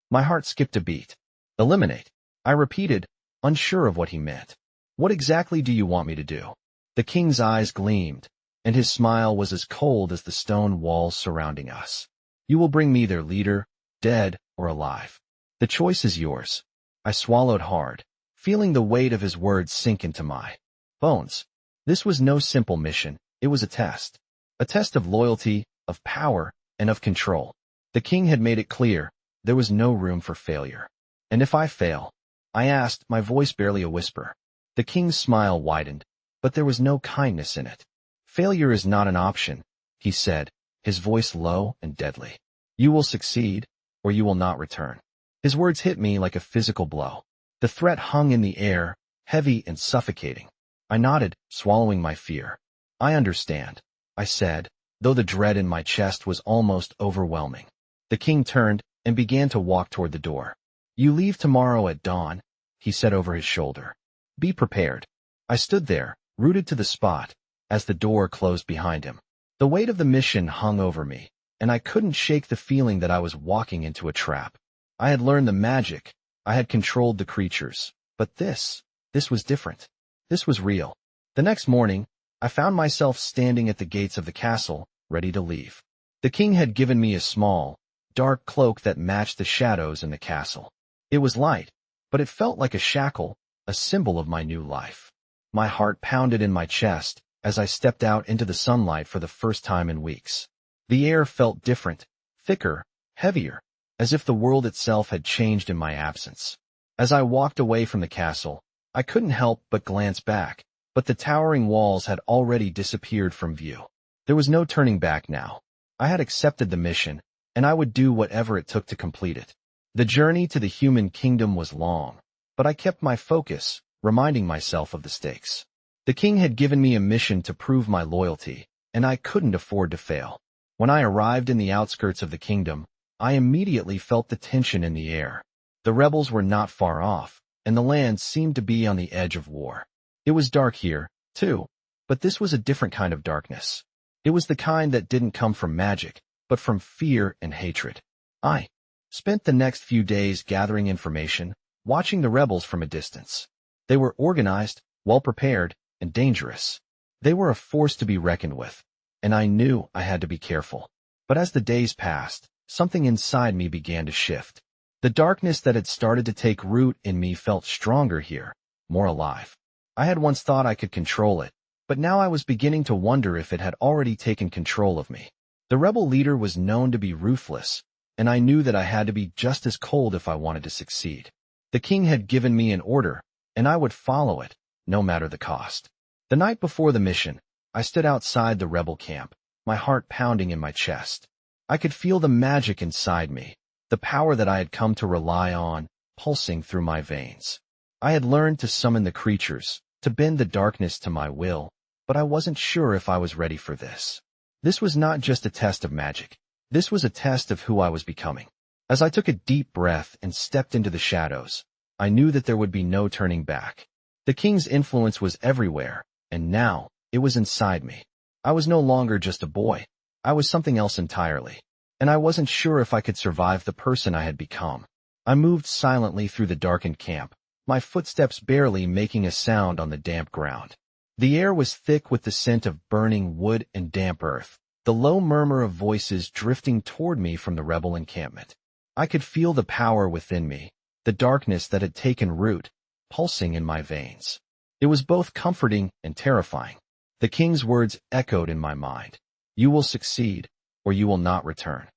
My heart skipped a beat. Eliminate, I repeated, unsure of what he meant. What exactly do you want me to do? The king's eyes gleamed, and his smile was as cold as the stone walls surrounding us. You will bring me their leader, dead or alive. The choice is yours. I swallowed hard, feeling the weight of his words sink into my bones. This was no simple mission, it was a test. A test of loyalty, of power, and of control. The king had made it clear, there was no room for failure. And if I fail? I asked, my voice barely a whisper. The king's smile widened, but there was no kindness in it. Failure is not an option, he said, his voice low and deadly. You will succeed, or you will not return. His words hit me like a physical blow. The threat hung in the air, heavy and suffocating. I nodded, swallowing my fear. I understand, I said, though the dread in my chest was almost overwhelming. The king turned and began to walk toward the door. You leave tomorrow at dawn, he said over his shoulder. Be prepared. I stood there, rooted to the spot, as the door closed behind him. The weight of the mission hung over me, and I couldn't shake the feeling that I was walking into a trap. I had learned the magic, I had controlled the creatures, but this was different. This was real. The next morning, I found myself standing at the gates of the castle, ready to leave. The king had given me a small, dark cloak that matched the shadows in the castle. It was light, but it felt like a shackle, a symbol of my new life. My heart pounded in my chest as I stepped out into the sunlight for the first time in weeks. The air felt different, thicker, heavier, as if the world itself had changed in my absence. As I walked away from the castle, I couldn't help but glance back, but the towering walls had already disappeared from view. There was no turning back now. I had accepted the mission, and I would do whatever it took to complete it. The journey to the human kingdom was long, but I kept my focus, reminding myself of the stakes. The king had given me a mission to prove my loyalty, and I couldn't afford to fail. When I arrived in the outskirts of the kingdom, I immediately felt the tension in the air. The rebels were not far off, and the land seemed to be on the edge of war. It was dark here, too, but this was a different kind of darkness. It was the kind that didn't come from magic, but from fear and hatred. I spent the next few days gathering information, watching the rebels from a distance. They were organized, well-prepared, and dangerous. They were a force to be reckoned with, and I knew I had to be careful. But as the days passed, something inside me began to shift. The darkness that had started to take root in me felt stronger here, more alive. I had once thought I could control it, but now I was beginning to wonder if it had already taken control of me. The rebel leader was known to be ruthless, and I knew that I had to be just as cold if I wanted to succeed. The king had given me an order, and I would follow it, no matter the cost. The night before the mission, I stood outside the rebel camp, my heart pounding in my chest. I could feel the magic inside me, the power that I had come to rely on, pulsing through my veins. I had learned to summon the creatures, to bend the darkness to my will, but I wasn't sure if I was ready for this. This was not just a test of magic. This was a test of who I was becoming. As I took a deep breath and stepped into the shadows, I knew that there would be no turning back. The king's influence was everywhere, and now it was inside me. I was no longer just a boy. I was something else entirely, and I wasn't sure if I could survive the person I had become. I moved silently through the darkened camp, my footsteps barely making a sound on the damp ground. The air was thick with the scent of burning wood and damp earth, the low murmur of voices drifting toward me from the rebel encampment. I could feel the power within me, the darkness that had taken root, pulsing in my veins. It was both comforting and terrifying. The king's words echoed in my mind. You will succeed, or you will not return.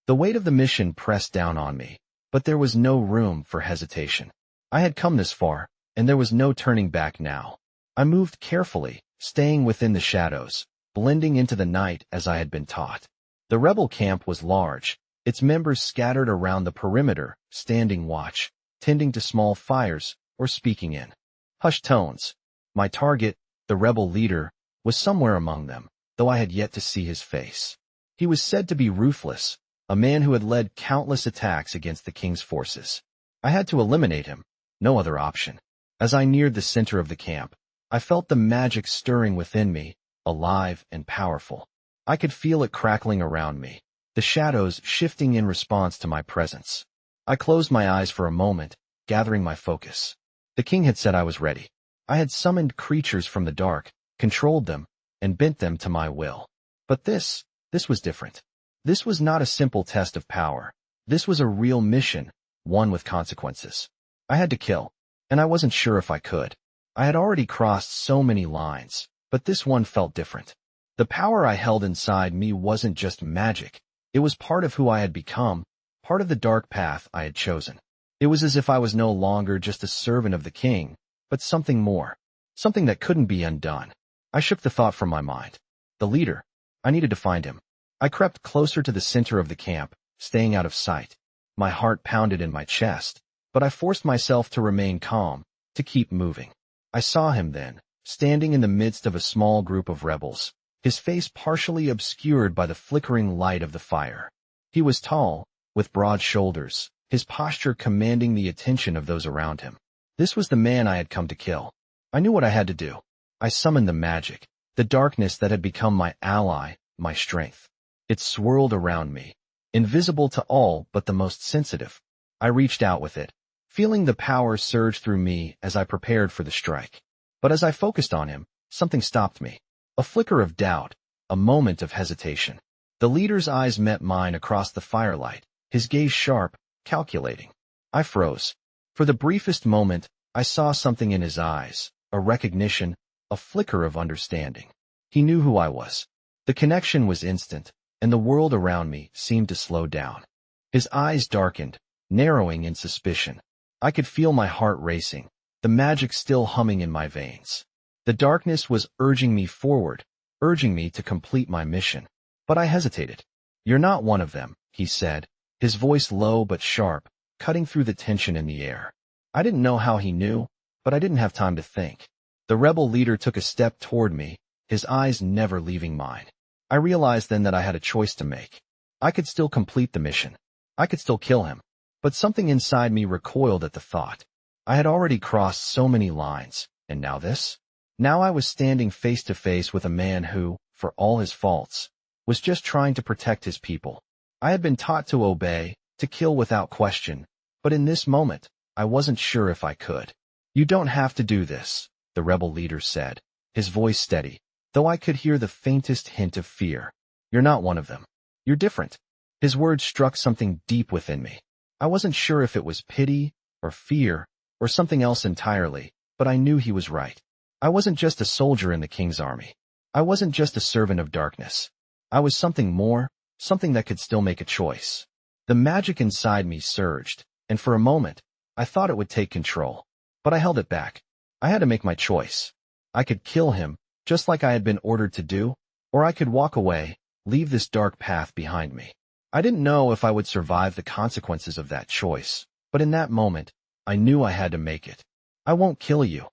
The weight of the mission pressed down on me, but there was no room for hesitation. I had come this far, and there was no turning back now. I moved carefully, staying within the shadows, blending into the night as I had been taught. The rebel camp was large, its members scattered around the perimeter, standing watch, tending to small fires, or speaking in hushed tones. My target, the rebel leader, was somewhere among them, though I had yet to see his face. He was said to be ruthless, a man who had led countless attacks against the king's forces. I had to eliminate him, no other option. As I neared the center of the camp, I felt the magic stirring within me, alive and powerful. I could feel it crackling around me, the shadows shifting in response to my presence. I closed my eyes for a moment, gathering my focus. The king had said I was ready. I had summoned creatures from the dark, controlled them, and bent them to my will. But this was different. This was not a simple test of power. This was a real mission, one with consequences. I had to kill, and I wasn't sure if I could. I had already crossed so many lines, but this one felt different. The power I held inside me wasn't just magic. It was part of who I had become, part of the dark path I had chosen. It was as if I was no longer just a servant of the king, but something more, something that couldn't be undone. I shook the thought from my mind. The leader. I needed to find him. I crept closer to the center of the camp, staying out of sight. My heart pounded in my chest, but I forced myself to remain calm, to keep moving. I saw him then, standing in the midst of a small group of rebels, his face partially obscured by the flickering light of the fire. He was tall, with broad shoulders, his posture commanding the attention of those around him. This was the man I had come to kill. I knew what I had to do. I summoned the magic, the darkness that had become my ally, my strength. It swirled around me, invisible to all but the most sensitive. I reached out with it, feeling the power surge through me as I prepared for the strike. But as I focused on him, something stopped me. A flicker of doubt, a moment of hesitation. The leader's eyes met mine across the firelight, his gaze sharp, calculating. I froze. For the briefest moment, I saw something in his eyes, a recognition, a flicker of understanding. He knew who I was. The connection was instant, and the world around me seemed to slow down. His eyes darkened, narrowing in suspicion. I could feel my heart racing, the magic still humming in my veins. The darkness was urging me forward, urging me to complete my mission. But I hesitated. "You're not one of them," he said, his voice low but sharp, cutting through the tension in the air. I didn't know how he knew, but I didn't have time to think. The rebel leader took a step toward me, his eyes never leaving mine. I realized then that I had a choice to make. I could still complete the mission. I could still kill him. But something inside me recoiled at the thought. I had already crossed so many lines, and now this? Now I was standing face to face with a man who, for all his faults, was just trying to protect his people. I had been taught to obey, to kill without question, but in this moment, I wasn't sure if I could. "You don't have to do this," the rebel leader said, his voice steady, though I could hear the faintest hint of fear. "You're not one of them. You're different." His words struck something deep within me. I wasn't sure if it was pity, or fear, or something else entirely, but I knew he was right. I wasn't just a soldier in the king's army. I wasn't just a servant of darkness. I was something more, something that could still make a choice. The magic inside me surged, and for a moment, I thought it would take control. But I held it back. I had to make my choice. I could kill him, just like I had been ordered to do, or I could walk away, leave this dark path behind me. I didn't know if I would survive the consequences of that choice, but in that moment, I knew I had to make it. "I won't kill you,"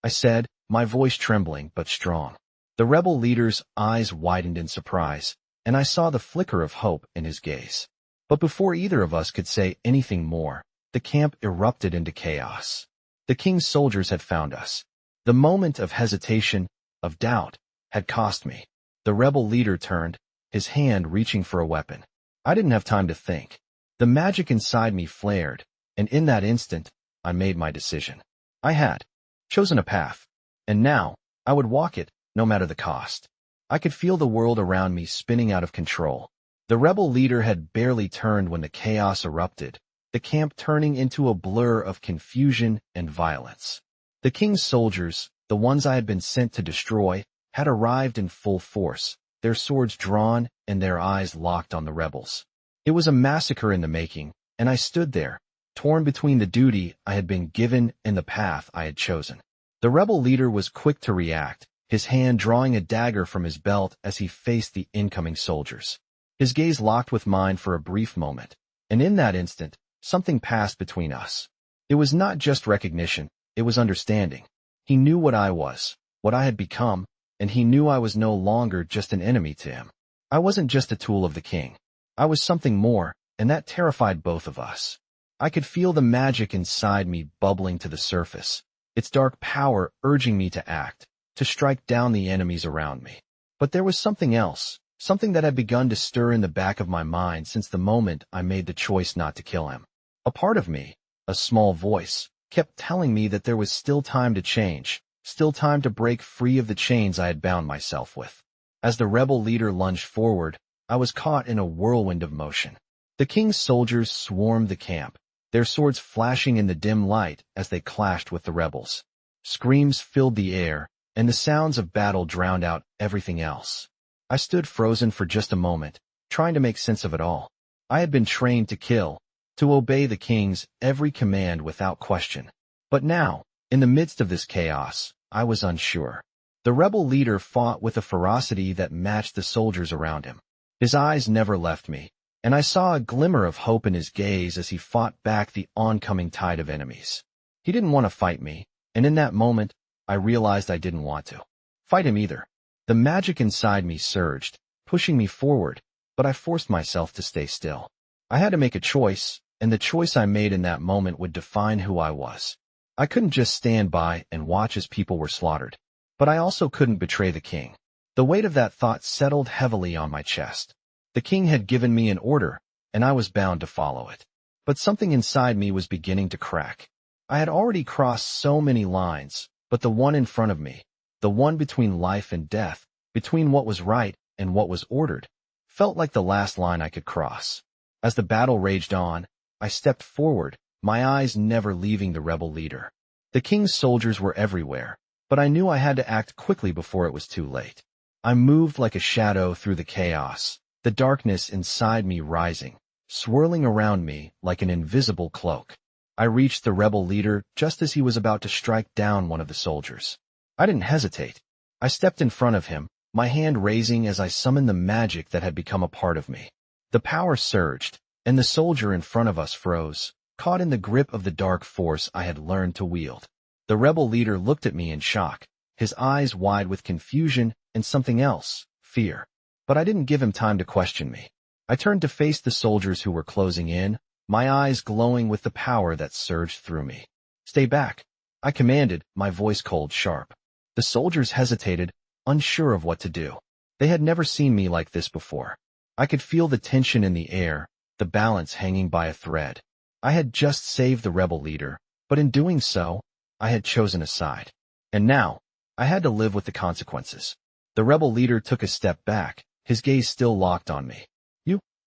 I said, my voice trembling but strong. The rebel leader's eyes widened in surprise, and I saw the flicker of hope in his gaze. But before either of us could say anything more, the camp erupted into chaos. The king's soldiers had found us. The moment of hesitation, of doubt, had cost me. The rebel leader turned, his hand reaching for a weapon. I didn't have time to think. The magic inside me flared, and in that instant, I made my decision. I had chosen a path, and now, I would walk it, no matter the cost. I could feel the world around me spinning out of control. The rebel leader had barely turned when the chaos erupted, the camp turning into a blur of confusion and violence. The king's soldiers, the ones I had been sent to destroy, had arrived in full force, their swords drawn and their eyes locked on the rebels. It was a massacre in the making, and I stood there, torn between the duty I had been given and the path I had chosen. The rebel leader was quick to react, his hand drawing a dagger from his belt as he faced the incoming soldiers. His gaze locked with mine for a brief moment, and in that instant, something passed between us. It was not just recognition, it was understanding. He knew what I was, what I had become, and he knew I was no longer just an enemy to him. I wasn't just a tool of the king. I was something more, and that terrified both of us. I could feel the magic inside me bubbling to the surface, its dark power urging me to act, to strike down the enemies around me. But there was something else, something that had begun to stir in the back of my mind since the moment I made the choice not to kill him. A part of me, a small voice, kept telling me that there was still time to change, still time to break free of the chains I had bound myself with. As the rebel leader lunged forward, I was caught in a whirlwind of motion. The king's soldiers swarmed the camp, their swords flashing in the dim light as they clashed with the rebels. Screams filled the air, and the sounds of battle drowned out everything else. I stood frozen for just a moment, trying to make sense of it all. I had been trained to kill, to obey the king's every command without question. But now, in the midst of this chaos, I was unsure. The rebel leader fought with a ferocity that matched the soldiers around him. His eyes never left me, and I saw a glimmer of hope in his gaze as he fought back the oncoming tide of enemies. He didn't want to fight me, and in that moment, I realized I didn't want to fight him either. The magic inside me surged, pushing me forward, but I forced myself to stay still. I had to make a choice, and the choice I made in that moment would define who I was. I couldn't just stand by and watch as people were slaughtered. But I also couldn't betray the king. The weight of that thought settled heavily on my chest. The king had given me an order, and I was bound to follow it. But something inside me was beginning to crack. I had already crossed so many lines, but the one in front of me, the one between life and death, between what was right and what was ordered, felt like the last line I could cross. As the battle raged on, I stepped forward, my eyes never leaving the rebel leader. The king's soldiers were everywhere, but I knew I had to act quickly before it was too late. I moved like a shadow through the chaos, the darkness inside me rising, swirling around me like an invisible cloak. I reached the rebel leader just as he was about to strike down one of the soldiers. I didn't hesitate. I stepped in front of him, my hand raising as I summoned the magic that had become a part of me. The power surged, and the soldier in front of us froze, caught in the grip of the dark force I had learned to wield. The rebel leader looked at me in shock, his eyes wide with confusion and something else, fear. But I didn't give him time to question me. I turned to face the soldiers who were closing in, my eyes glowing with the power that surged through me. "Stay back," I commanded, my voice cold sharp. The soldiers hesitated, unsure of what to do. They had never seen me like this before. I could feel the tension in the air, the balance hanging by a thread. I had just saved the rebel leader, but in doing so, I had chosen a side. And now, I had to live with the consequences. The rebel leader took a step back, his gaze still locked on me.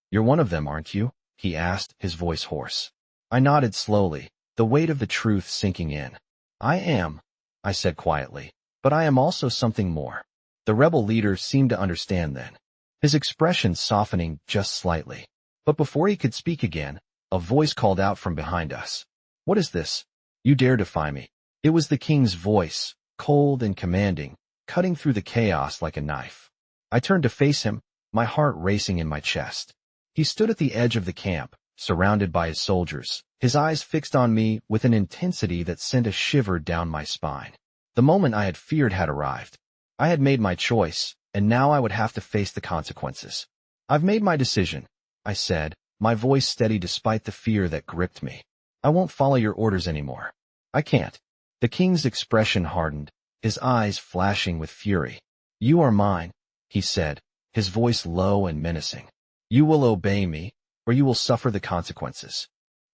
You're one of them, aren't you?" he asked, his voice hoarse. I nodded slowly, the weight of the truth sinking in. "I am," I said quietly, "but I am also something more." The rebel leader seemed to understand then, his expression softening just slightly. But before he could speak again, a voice called out from behind us. "What is this? You dare defy me?" It was the king's voice, cold and commanding, cutting through the chaos like a knife. I turned to face him, my heart racing in my chest. He stood at the edge of the camp, surrounded by his soldiers, his eyes fixed on me with an intensity that sent a shiver down my spine. The moment I had feared had arrived. I had made my choice, and now I would have to face the consequences. "I've made my decision," I said, my voice steady despite the fear that gripped me. "I won't follow your orders anymore. I can't." The king's expression hardened, his eyes flashing with fury. "You are mine," he said, his voice low and menacing. "You will obey me, or you will suffer the consequences."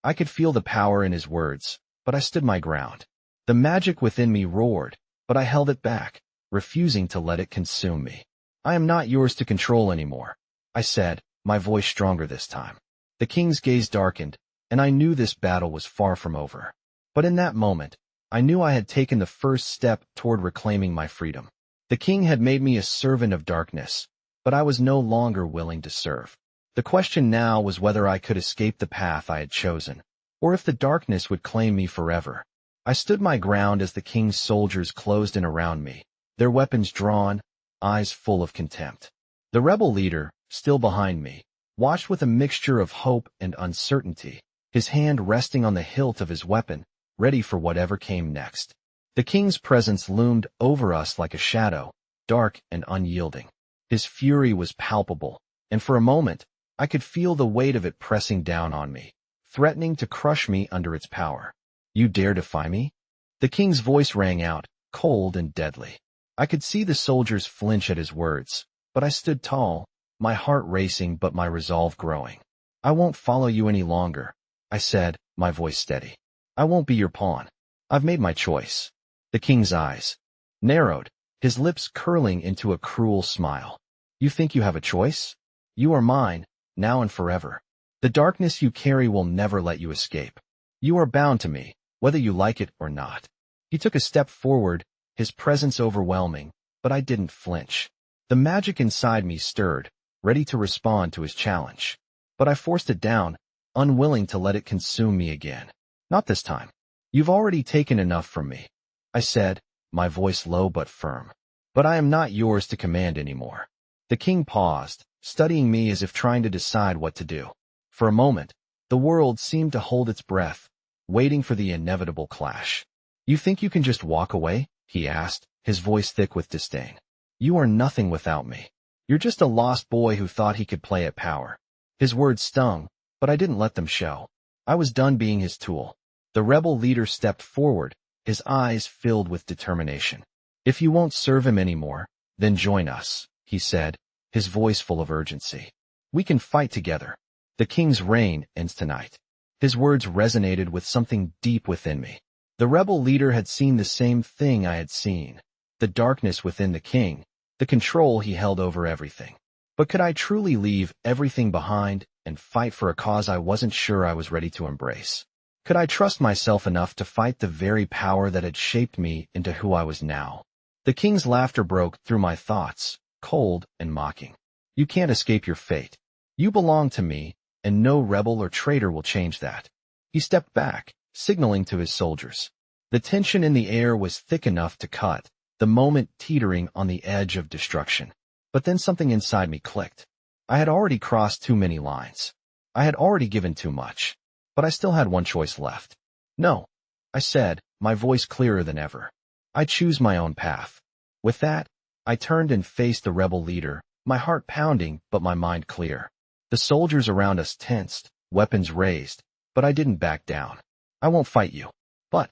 I could feel the power in his words, but I stood my ground. The magic within me roared, but I held it back, refusing to let it consume me. "I am not yours to control anymore," I said, my voice stronger this time. The king's gaze darkened, and I knew this battle was far from over. But in that moment, I knew I had taken the first step toward reclaiming my freedom. The king had made me a servant of darkness, but I was no longer willing to serve. The question now was whether I could escape the path I had chosen, or if the darkness would claim me forever. I stood my ground as the king's soldiers closed in around me, their weapons drawn, eyes full of contempt. The rebel leader, still behind me, watched with a mixture of hope and uncertainty, his hand resting on the hilt of his weapon, ready for whatever came next. The king's presence loomed over us like a shadow, dark and unyielding. His fury was palpable, and for a moment, I could feel the weight of it pressing down on me, threatening to crush me under its power. "You dare defy me?" The king's voice rang out, cold and deadly. I could see the soldiers flinch at his words, but I stood tall, my heart racing but my resolve growing. "I won't follow you any longer," I said, my voice steady. "I won't be your pawn. I've made my choice." The king's eyes narrowed, his lips curling into a cruel smile. "You think you have a choice? You are mine, now and forever. The darkness you carry will never let you escape. You are bound to me, whether you like it or not." He took a step forward, his presence overwhelming, but I didn't flinch. The magic inside me stirred, ready to respond to his challenge. But I forced it down, unwilling to let it consume me again. "Not this time. You've already taken enough from me," I said, my voice low but firm. "But I am not yours to command anymore." The king paused, studying me as if trying to decide what to do. For a moment, the world seemed to hold its breath, waiting for the inevitable clash. "You think you can just walk away?" he asked, his voice thick with disdain. "You are nothing without me. You're just a lost boy who thought he could play at power." His words stung, but I didn't let them show. I was done being his tool. The rebel leader stepped forward, his eyes filled with determination. "If you won't serve him anymore, then join us," he said, his voice full of urgency. "We can fight together. The king's reign ends tonight." His words resonated with something deep within me. The rebel leader had seen the same thing I had seen, the darkness within the king, the control he held over everything. But could I truly leave everything behind and fight for a cause I wasn't sure I was ready to embrace? Could I trust myself enough to fight the very power that had shaped me into who I was now? The king's laughter broke through my thoughts, cold and mocking. "You can't escape your fate. You belong to me, and no rebel or traitor will change that." He stepped back, signaling to his soldiers. The tension in the air was thick enough to cut, the moment teetering on the edge of destruction. But then something inside me clicked. I had already crossed too many lines. I had already given too much. But I still had one choice left. "No," I said, my voice clearer than ever. "I choose my own path." With that, I turned and faced the rebel leader, my heart pounding but my mind clear. The soldiers around us tensed, weapons raised, but I didn't back down. "I won't fight you. But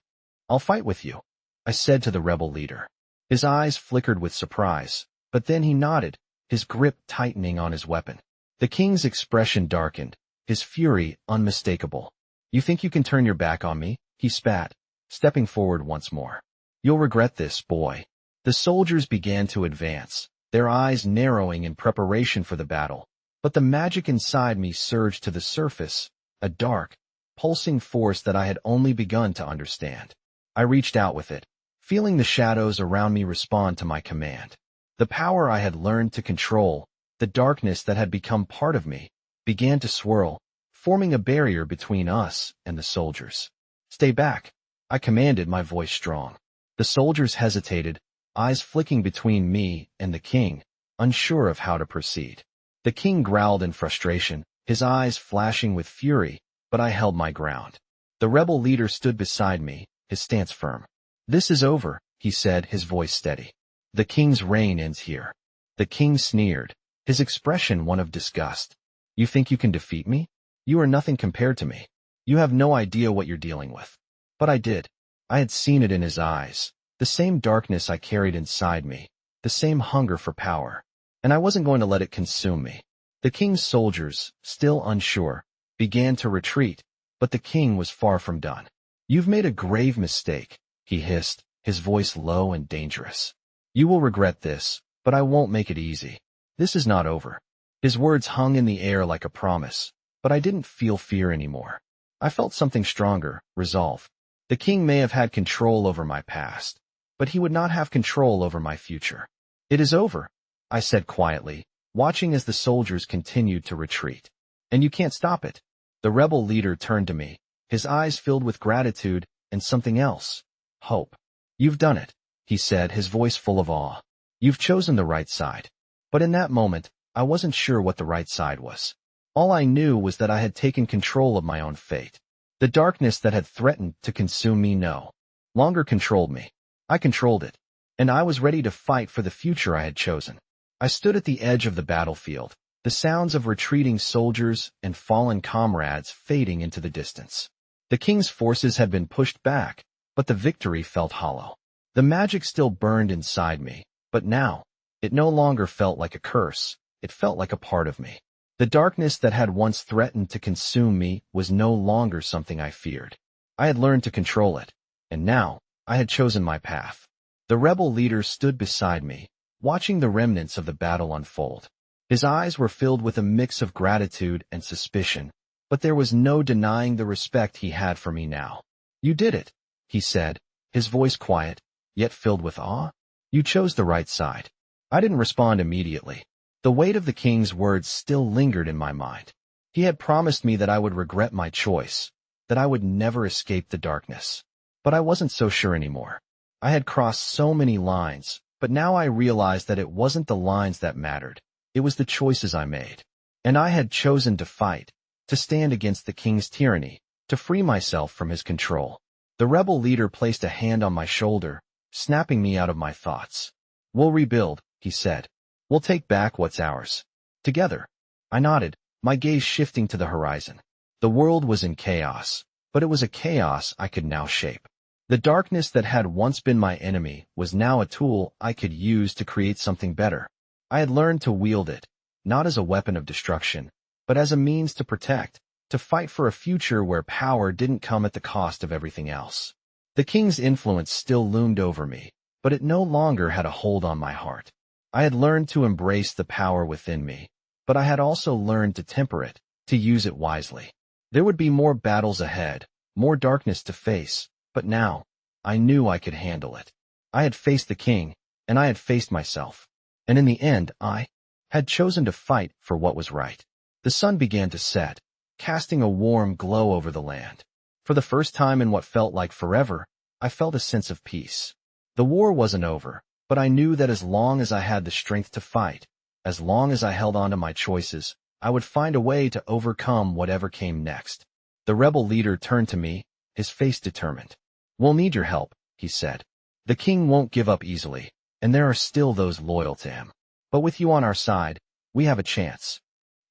I'll fight with you," I said to the rebel leader. His eyes flickered with surprise, but then he nodded, his grip tightening on his weapon. The king's expression darkened, his fury unmistakable. "You think you can turn your back on me?" he spat, stepping forward once more. "You'll regret this, boy." The soldiers began to advance, their eyes narrowing in preparation for the battle. But the magic inside me surged to the surface, a dark, pulsing force that I had only begun to understand. I reached out with it, feeling the shadows around me respond to my command. The power I had learned to control, the darkness that had become part of me, began to swirl, forming a barrier between us and the soldiers. "Stay back," I commanded, my voice strong. The soldiers hesitated, eyes flicking between me and the king, unsure of how to proceed. The king growled in frustration, his eyes flashing with fury, but I held my ground. The rebel leader stood beside me, his stance firm. "This is over," he said, his voice steady. "The king's reign ends here." The king sneered, his expression one of disgust. "You think you can defeat me? You are nothing compared to me. You have no idea what you're dealing with." But I did. I had seen it in his eyes, the same darkness I carried inside me, the same hunger for power. And I wasn't going to let it consume me. The king's soldiers, still unsure, began to retreat, but the king was far from done. "You've made a grave mistake," he hissed, his voice low and dangerous. "You will regret this, but I won't make it easy. This is not over." His words hung in the air like a promise, but I didn't feel fear anymore. I felt something stronger, resolve. The king may have had control over my past, but he would not have control over my future. "It is over," I said quietly, watching as the soldiers continued to retreat. "And you can't stop it." The rebel leader turned to me, his eyes filled with gratitude and something else. "Hope. You've done it. he said, his voice full of awe. You've chosen the right side. But in that moment, I wasn't sure what the right side was. All I knew was that I had taken control of my own fate. The darkness that had threatened to consume me no longer controlled me. I controlled it. And I was ready to fight for the future I had chosen. I stood at the edge of the battlefield, the sounds of retreating soldiers and fallen comrades fading into the distance. The king's forces had been pushed back, but the victory felt hollow. The magic still burned inside me, but now, it no longer felt like a curse. It felt like a part of me. The darkness that had once threatened to consume me was no longer something I feared. I had learned to control it, and now, I had chosen my path. The rebel leader stood beside me, watching the remnants of the battle unfold. His eyes were filled with a mix of gratitude and suspicion, but there was no denying the respect he had for me now. You did it, he said, his voice quiet, yet filled with awe. You chose the right side. I didn't respond immediately. The weight of the king's words still lingered in my mind. He had promised me that I would regret my choice, that I would never escape the darkness. But I wasn't so sure anymore. I had crossed so many lines, but now I realized that it wasn't the lines that mattered. It was the choices I made. And I had chosen to fight, to stand against the king's tyranny, to free myself from his control. The rebel leader placed a hand on my shoulder, snapping me out of my thoughts. We'll rebuild, he said. We'll take back what's ours. Together. I nodded, my gaze shifting to the horizon. The world was in chaos, but it was a chaos I could now shape. The darkness that had once been my enemy was now a tool I could use to create something better. I had learned to wield it, not as a weapon of destruction, but as a means to protect, to fight for a future where power didn't come at the cost of everything else. The king's influence still loomed over me, but it no longer had a hold on my heart. I had learned to embrace the power within me, but I had also learned to temper it, to use it wisely. There would be more battles ahead, more darkness to face, but now, I knew I could handle it. I had faced the king, and I had faced myself. And in the end, I had chosen to fight for what was right. The sun began to set, casting a warm glow over the land. For the first time in what felt like forever, I felt a sense of peace. The war wasn't over, but I knew that as long as I had the strength to fight, as long as I held on to my choices, I would find a way to overcome whatever came next. The rebel leader turned to me, his face determined. We'll need your help, he said. The king won't give up easily, and there are still those loyal to him. But with you on our side, we have a chance.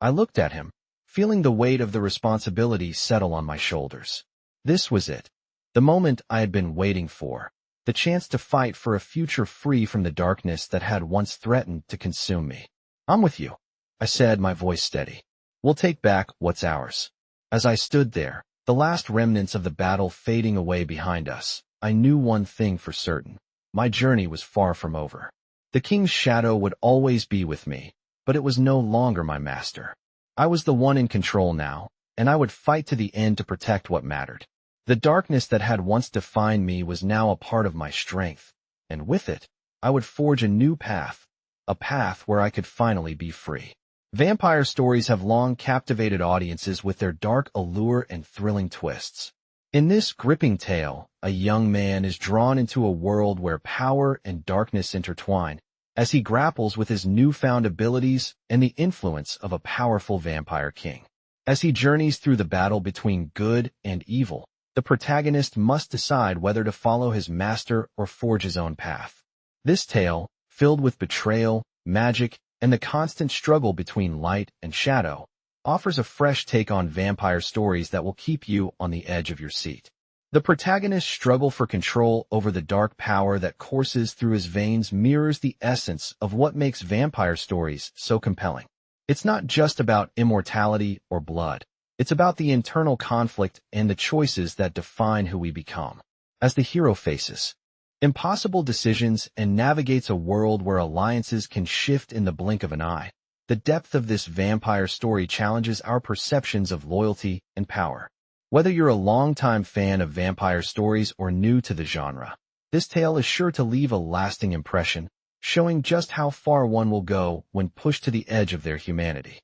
I looked at him, feeling the weight of the responsibility settle on my shoulders. This was it, the moment I had been waiting for. The chance to fight for a future free from the darkness that had once threatened to consume me. I'm with you, I said, my voice steady. We'll take back what's ours. As I stood there, the last remnants of the battle fading away behind us, I knew one thing for certain. My journey was far from over. The king's shadow would always be with me, but it was no longer my master. I was the one in control now, and I would fight to the end to protect what mattered. The darkness that had once defined me was now a part of my strength, and with it, I would forge a new path, a path where I could finally be free. Vampire stories have long captivated audiences with their dark allure and thrilling twists. In this gripping tale, a young man is drawn into a world where power and darkness intertwine, as he grapples with his newfound abilities and the influence of a powerful vampire king. As he journeys through the battle between good and evil, the protagonist must decide whether to follow his master or forge his own path. This tale, filled with betrayal, magic, and the constant struggle between light and shadow, offers a fresh take on vampire stories that will keep you on the edge of your seat. The protagonist's struggle for control over the dark power that courses through his veins mirrors the essence of what makes vampire stories so compelling. It's not just about immortality or blood. It's about the internal conflict and the choices that define who we become. As the hero faces impossible decisions and navigates a world where alliances can shift in the blink of an eye, the depth of this vampire story challenges our perceptions of loyalty and power. Whether you're a longtime fan of vampire stories or new to the genre, this tale is sure to leave a lasting impression, showing just how far one will go when pushed to the edge of their humanity.